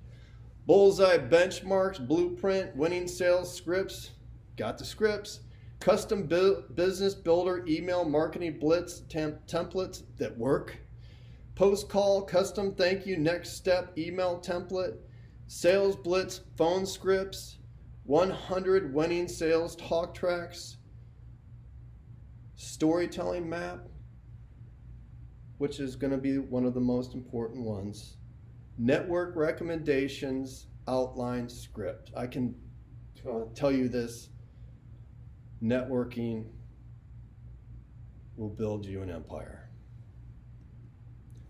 Bullseye benchmarks, blueprint, winning sales scripts. Got the scripts. Custom business builder, email marketing blitz templates that work. Post call, custom thank you, next step, email template. Sales blitz, phone scripts. 100 winning sales talk tracks. Storytelling map, which is going to be one of the most important ones. Network recommendations, outline script. I can tell you this. Networking will build you an empire.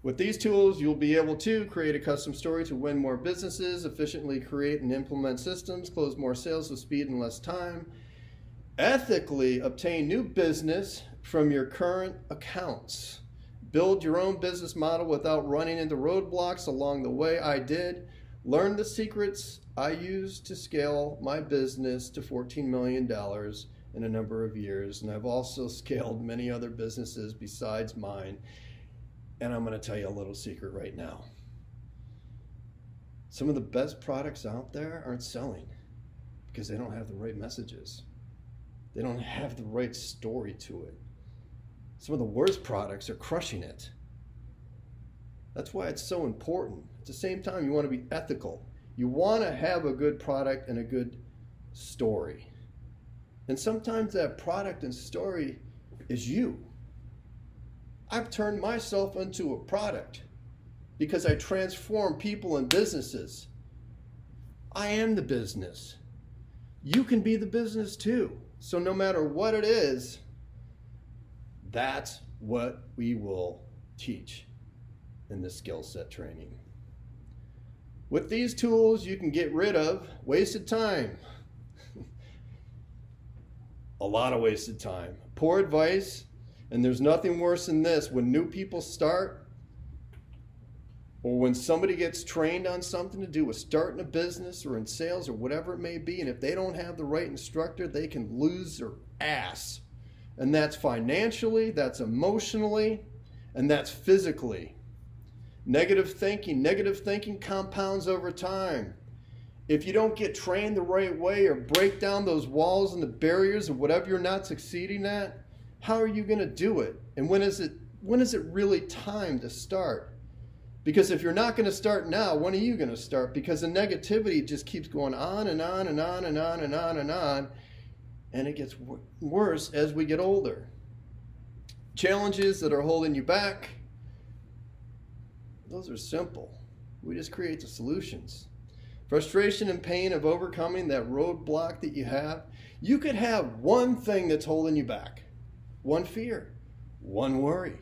With these tools, you'll be able to create a custom story to win more businesses, efficiently create and implement systems, close more sales with speed and less time, Ethically obtain new business from your current accounts. Build your own business model without running into roadblocks along the way. I did. Learn the secrets I used to scale my business to $14 million in a number of years. And I've also scaled many other businesses besides mine. And I'm going to tell you a little secret right now. Some of the best products out there aren't selling because they don't have the right messages. They don't have the right story to it. Some of the worst products are crushing it. That's why it's so important. At the same time, you want to be ethical. You want to have a good product and a good story. And sometimes that product and story is you. I've turned myself into a product because I transform people and businesses. I am the business. You can be the business too. So no matter what it is, that's what we will teach in the skill set training. With these tools, you can get rid of wasted time. A lot of wasted time. Poor advice, and there's nothing worse than this. When new people start, or when somebody gets trained on something to do with starting a business or in sales or whatever it may be, and if they don't have the right instructor, they can lose their ass. And that's financially, that's emotionally, and that's physically. Negative thinking compounds over time. If you don't get trained the right way or break down those walls and the barriers of whatever you're not succeeding at, how are you going to do it? And when is it really time to start? Because if you're not going to start now, when are you going to start? Because the negativity just keeps going on and on and on and on and on and on. And it gets worse as we get older. Challenges that are holding you back, those are simple. We just create the solutions. Frustration and pain of overcoming that roadblock that you have. You could have one thing that's holding you back. One fear, one worry.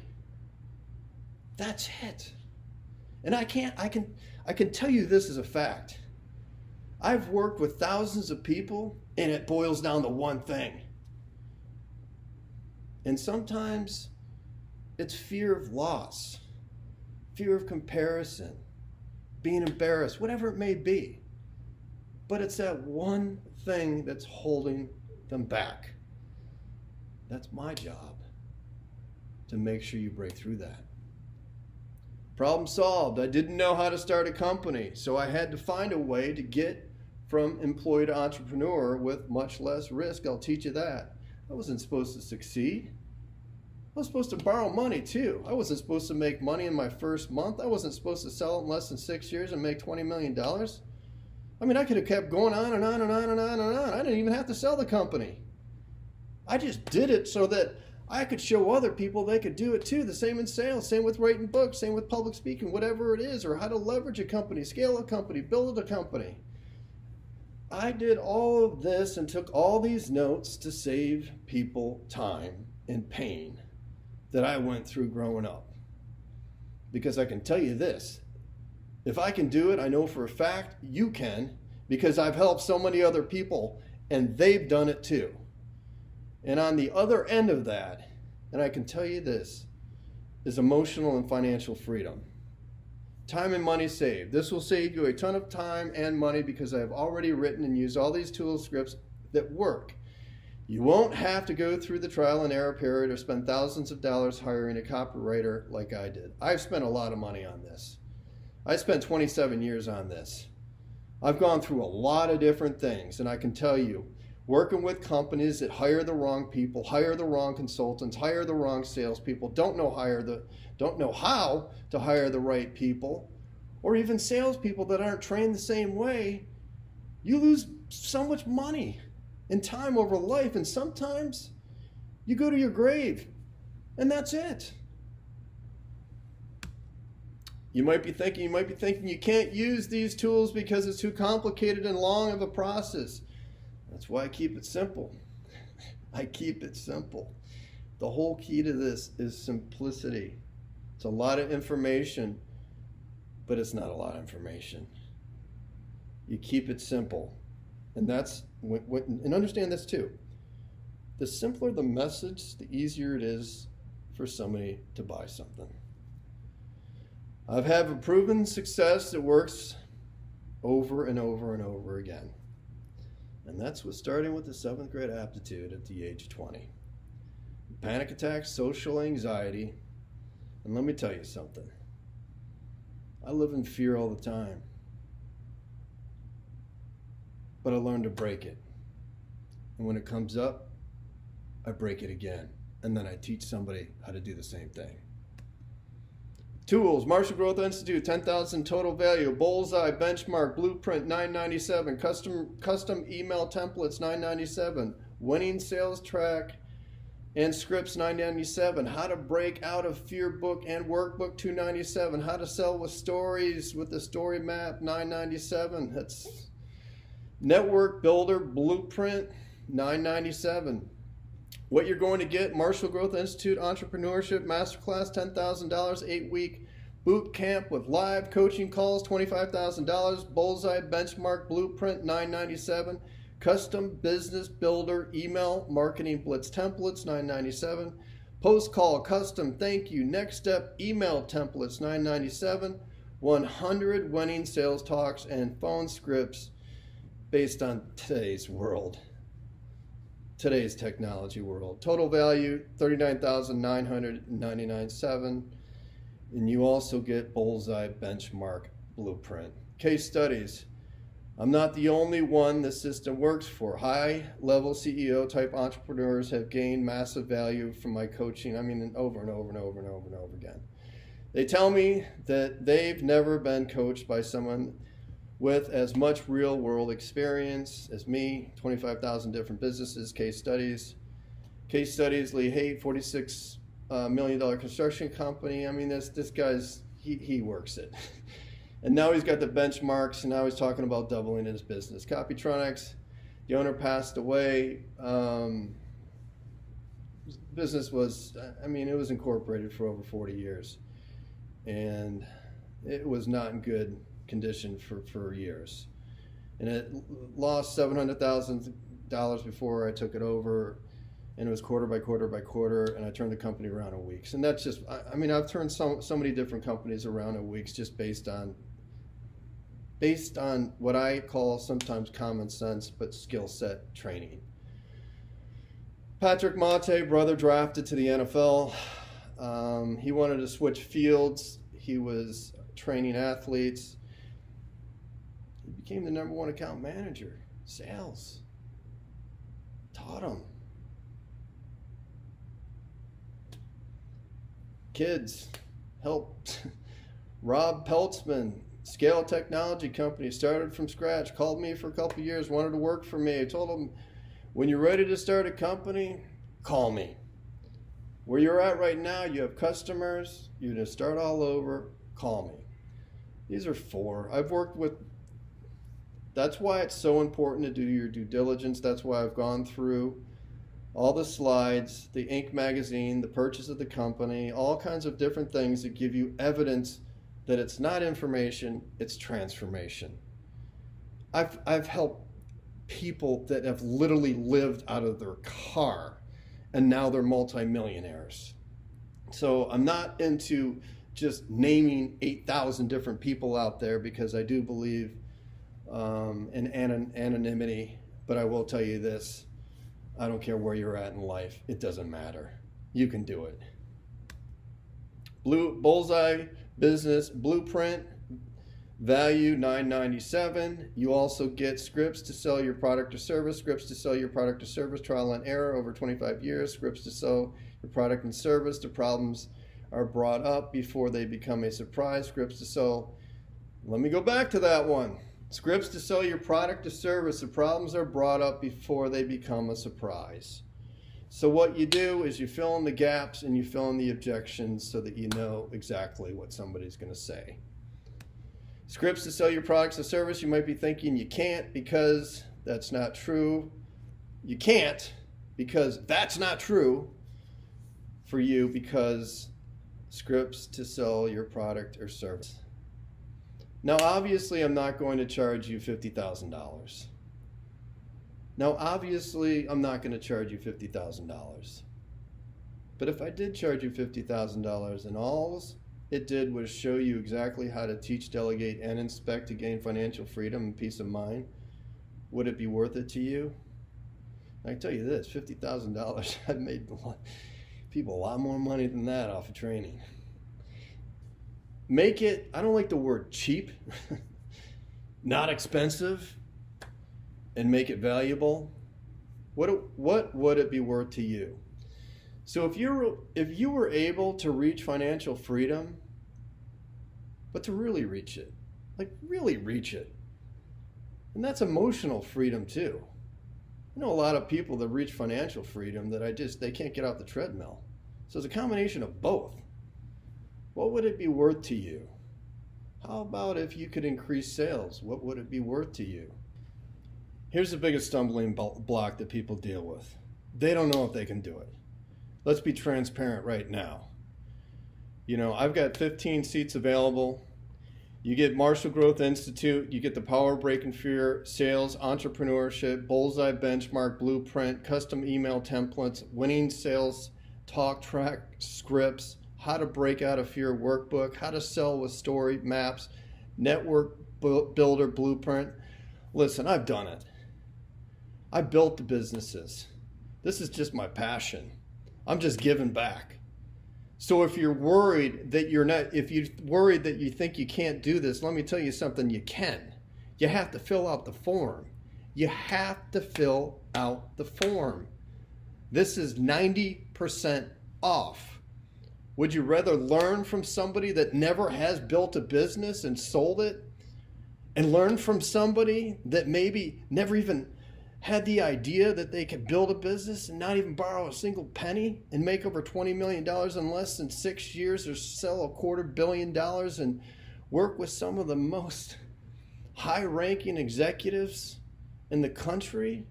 That's it. And I can tell you this as a fact. I've worked with thousands of people, and it boils down to one thing. And sometimes it's fear of loss, fear of comparison, being embarrassed, whatever it may be. But it's that one thing that's holding them back. That's my job, to make sure you break through that. Problem solved. I didn't know how to start a company, so I had to find a way to get from employee to entrepreneur with much less risk. I'll teach you that. I wasn't supposed to succeed. I was supposed to borrow money too. I wasn't supposed to make money in my first month. I wasn't supposed to sell it in less than 6 years and make $20 million. I mean, I could have kept going on and on and on and on and on. I didn't even have to sell the company. I just did it so that I could show other people they could do it too. The same in sales, same with writing books, same with public speaking, whatever it is, or how to leverage a company, scale a company, build a company. I did all of this and took all these notes to save people time and pain that I went through growing up. Because I can tell you this, if I can do it, I know for a fact you can, because I've helped so many other people and they've done it too. And on the other end of that, and I can tell you this, is emotional and financial freedom. Time and money saved. This will save you a ton of time and money because I have already written and used all these tool scripts that work. You won't have to go through the trial and error period or spend thousands of dollars hiring a copywriter like I did. I've spent a lot of money on this. I spent 27 years on this. I've gone through a lot of different things, and I can tell you, working with companies that hire the wrong people, hire the wrong consultants, hire the wrong salespeople, don't know how to hire the right people, or even salespeople that aren't trained the same way, you lose so much money and time over life, and sometimes you go to your grave, and that's it. You might be thinking you can't use these tools because it's too complicated and long of a process. That's why I keep it simple. I keep it simple. The whole key to this is simplicity. It's a lot of information, but it's not a lot of information. You keep it simple. And and understand this too. The simpler the message, the easier it is for somebody to buy something. I've had a proven success that works over and over and over again. And that's with starting with the 7th grade aptitude at the age of 20. Panic attacks, social anxiety, and let me tell you something. I live in fear all the time. But I learned to break it. And when it comes up, I break it again. And then I teach somebody how to do the same thing. Tools, Marshall Growth Institute, 10,000 total value, bullseye, benchmark, blueprint, $997, custom email templates, $997, winning sales track and scripts, $997, how to break out of fear book and workbook, $297, how to sell with stories with the story map, $997, that's network builder blueprint, $997. What you're going to get, Marshall Growth Institute Entrepreneurship Masterclass, $10,000, 8-week boot camp with live coaching calls, $25,000, bullseye, benchmark, blueprint, $997, custom business builder, email, marketing blitz templates, $997, post call, custom thank you, next step, email templates, $997, 100 winning sales talks and phone scripts based on today's world. Today's technology world. Total value, $39,999.7. And you also get bullseye, benchmark, blueprint. Case studies. I'm not the only one this system works for. High-level CEO type entrepreneurs have gained massive value from my coaching. I mean, over and over and over and over and over again. They tell me that they've never been coached by someone with as much real world experience as me, 25,000 different businesses, case studies. Case studies, Lee Haight, $46 million construction company. I mean, this guy's, he works it. And now he's got the benchmarks, and now he's talking about doubling his business. Copytronics, the owner passed away. Business was, I mean, it was incorporated for over 40 years. And it was not in good condition for years, and it lost $700,000 before I took it over, and it was quarter by quarter by quarter, and I turned the company around in weeks. And that's just, I mean, I've turned so many different companies around in weeks just based on what I call sometimes common sense but skill set training. Patrick Mate, brother drafted to the NFL. He wanted to switch fields. He was training athletes. He became the #1 account manager, sales. Taught him. Kids, helped. Rob Peltzman, Scale Technology Company, started from scratch, called me for a couple of years, wanted to work for me. I told him, when you're ready to start a company, call me. Where you're at right now, you have customers, you're going to start all over, call me. These are 4. I've worked with, that's why it's so important to do your due diligence. That's why I've gone through all the slides, the Inc. magazine, the purchase of the company, all kinds of different things that give you evidence that it's not information, it's transformation. I've helped people that have literally lived out of their car, and now they're multimillionaires. So I'm not into just naming 8,000 different people out there, because I do believe in anonymity, but I will tell you this, I don't care where you're at in life, it doesn't matter. You can do it. Bullseye Business Blueprint, value $997. You also get scripts to sell your product or service, trial and error over 25 years, scripts to sell your product and service. The problems are brought up before they become a surprise. Scripts to sell, let me go back to that one. Scripts to sell your product or service. The problems are brought up before they become a surprise. So what you do is you fill in the gaps and you fill in the objections so that you know exactly what somebody's going to say. Scripts to sell your products or service. You might be thinking you can't because that's not true. You can't because that's not true for you, because scripts to sell your product or service. Now, obviously, I'm not going to charge you $50,000. Now, obviously, I'm not going to charge you $50,000. But if I did charge you $50,000 and all it did was show you exactly how to teach, delegate, and inspect to gain financial freedom and peace of mind, would it be worth it to you? I can tell you this, $50,000, I've made people a lot more money than that off of training. Make it, I don't like the word cheap, not expensive, and make it valuable. What would it be worth to you? So if you were able to reach financial freedom, but to really reach it, like really reach it, and that's emotional freedom too. I know a lot of people that reach financial freedom that they can't get off the treadmill. So it's a combination of both. What would it be worth to you? How about if you could increase sales? What would it be worth to you? Here's the biggest stumbling block that people deal with. They don't know if they can do it. Let's be transparent right now. You know, I've got 15 seats available. You get Marshall Growth Institute, you get the Power Breaking Fear, Sales, Entrepreneurship, Bullseye Benchmark, Blueprint, custom email templates, winning sales, talk track scripts, how to break out of fear workbook, how to sell with story maps, network builder blueprint. Listen, I've done it. I built the businesses. This is just my passion. I'm just giving back. So if you're worried that you think you can't do this, let me tell you something, you can. You have to fill out the form. You have to fill out the form. This is 90% off. Would you rather learn from somebody that never has built a business and sold it, and learn from somebody that maybe never even had the idea that they could build a business and not even borrow a single penny and make over $20 million in less than 6 years, or sell $250 million and work with some of the most high-ranking executives in the country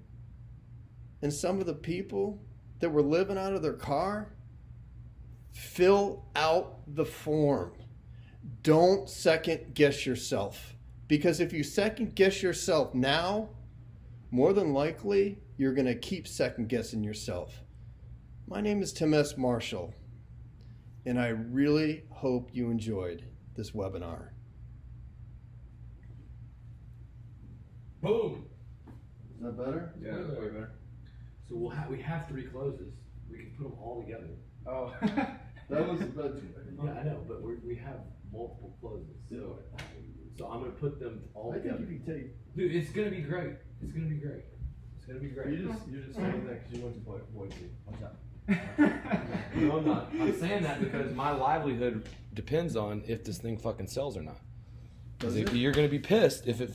and some of the people that were living out of their car? Fill out the form. Don't second guess yourself, because if you second guess yourself now, more than likely, you're going to keep second guessing yourself. My name is Tim S. Marshall, and I really hope you enjoyed this webinar. Boom! Is that better? Yeah, that's way better. So we have 3 closes. We can put them all together. Oh. That was about Yeah, I know, but we have multiple closes. So I'm gonna put them all together. you can take. Dude, it's gonna be great. It's gonna be great. It's gonna be great. You're just saying that because you went to Boise. What's up? No, I'm not. I'm saying that because my livelihood depends on if this thing fucking sells or not. Because you're gonna be pissed if it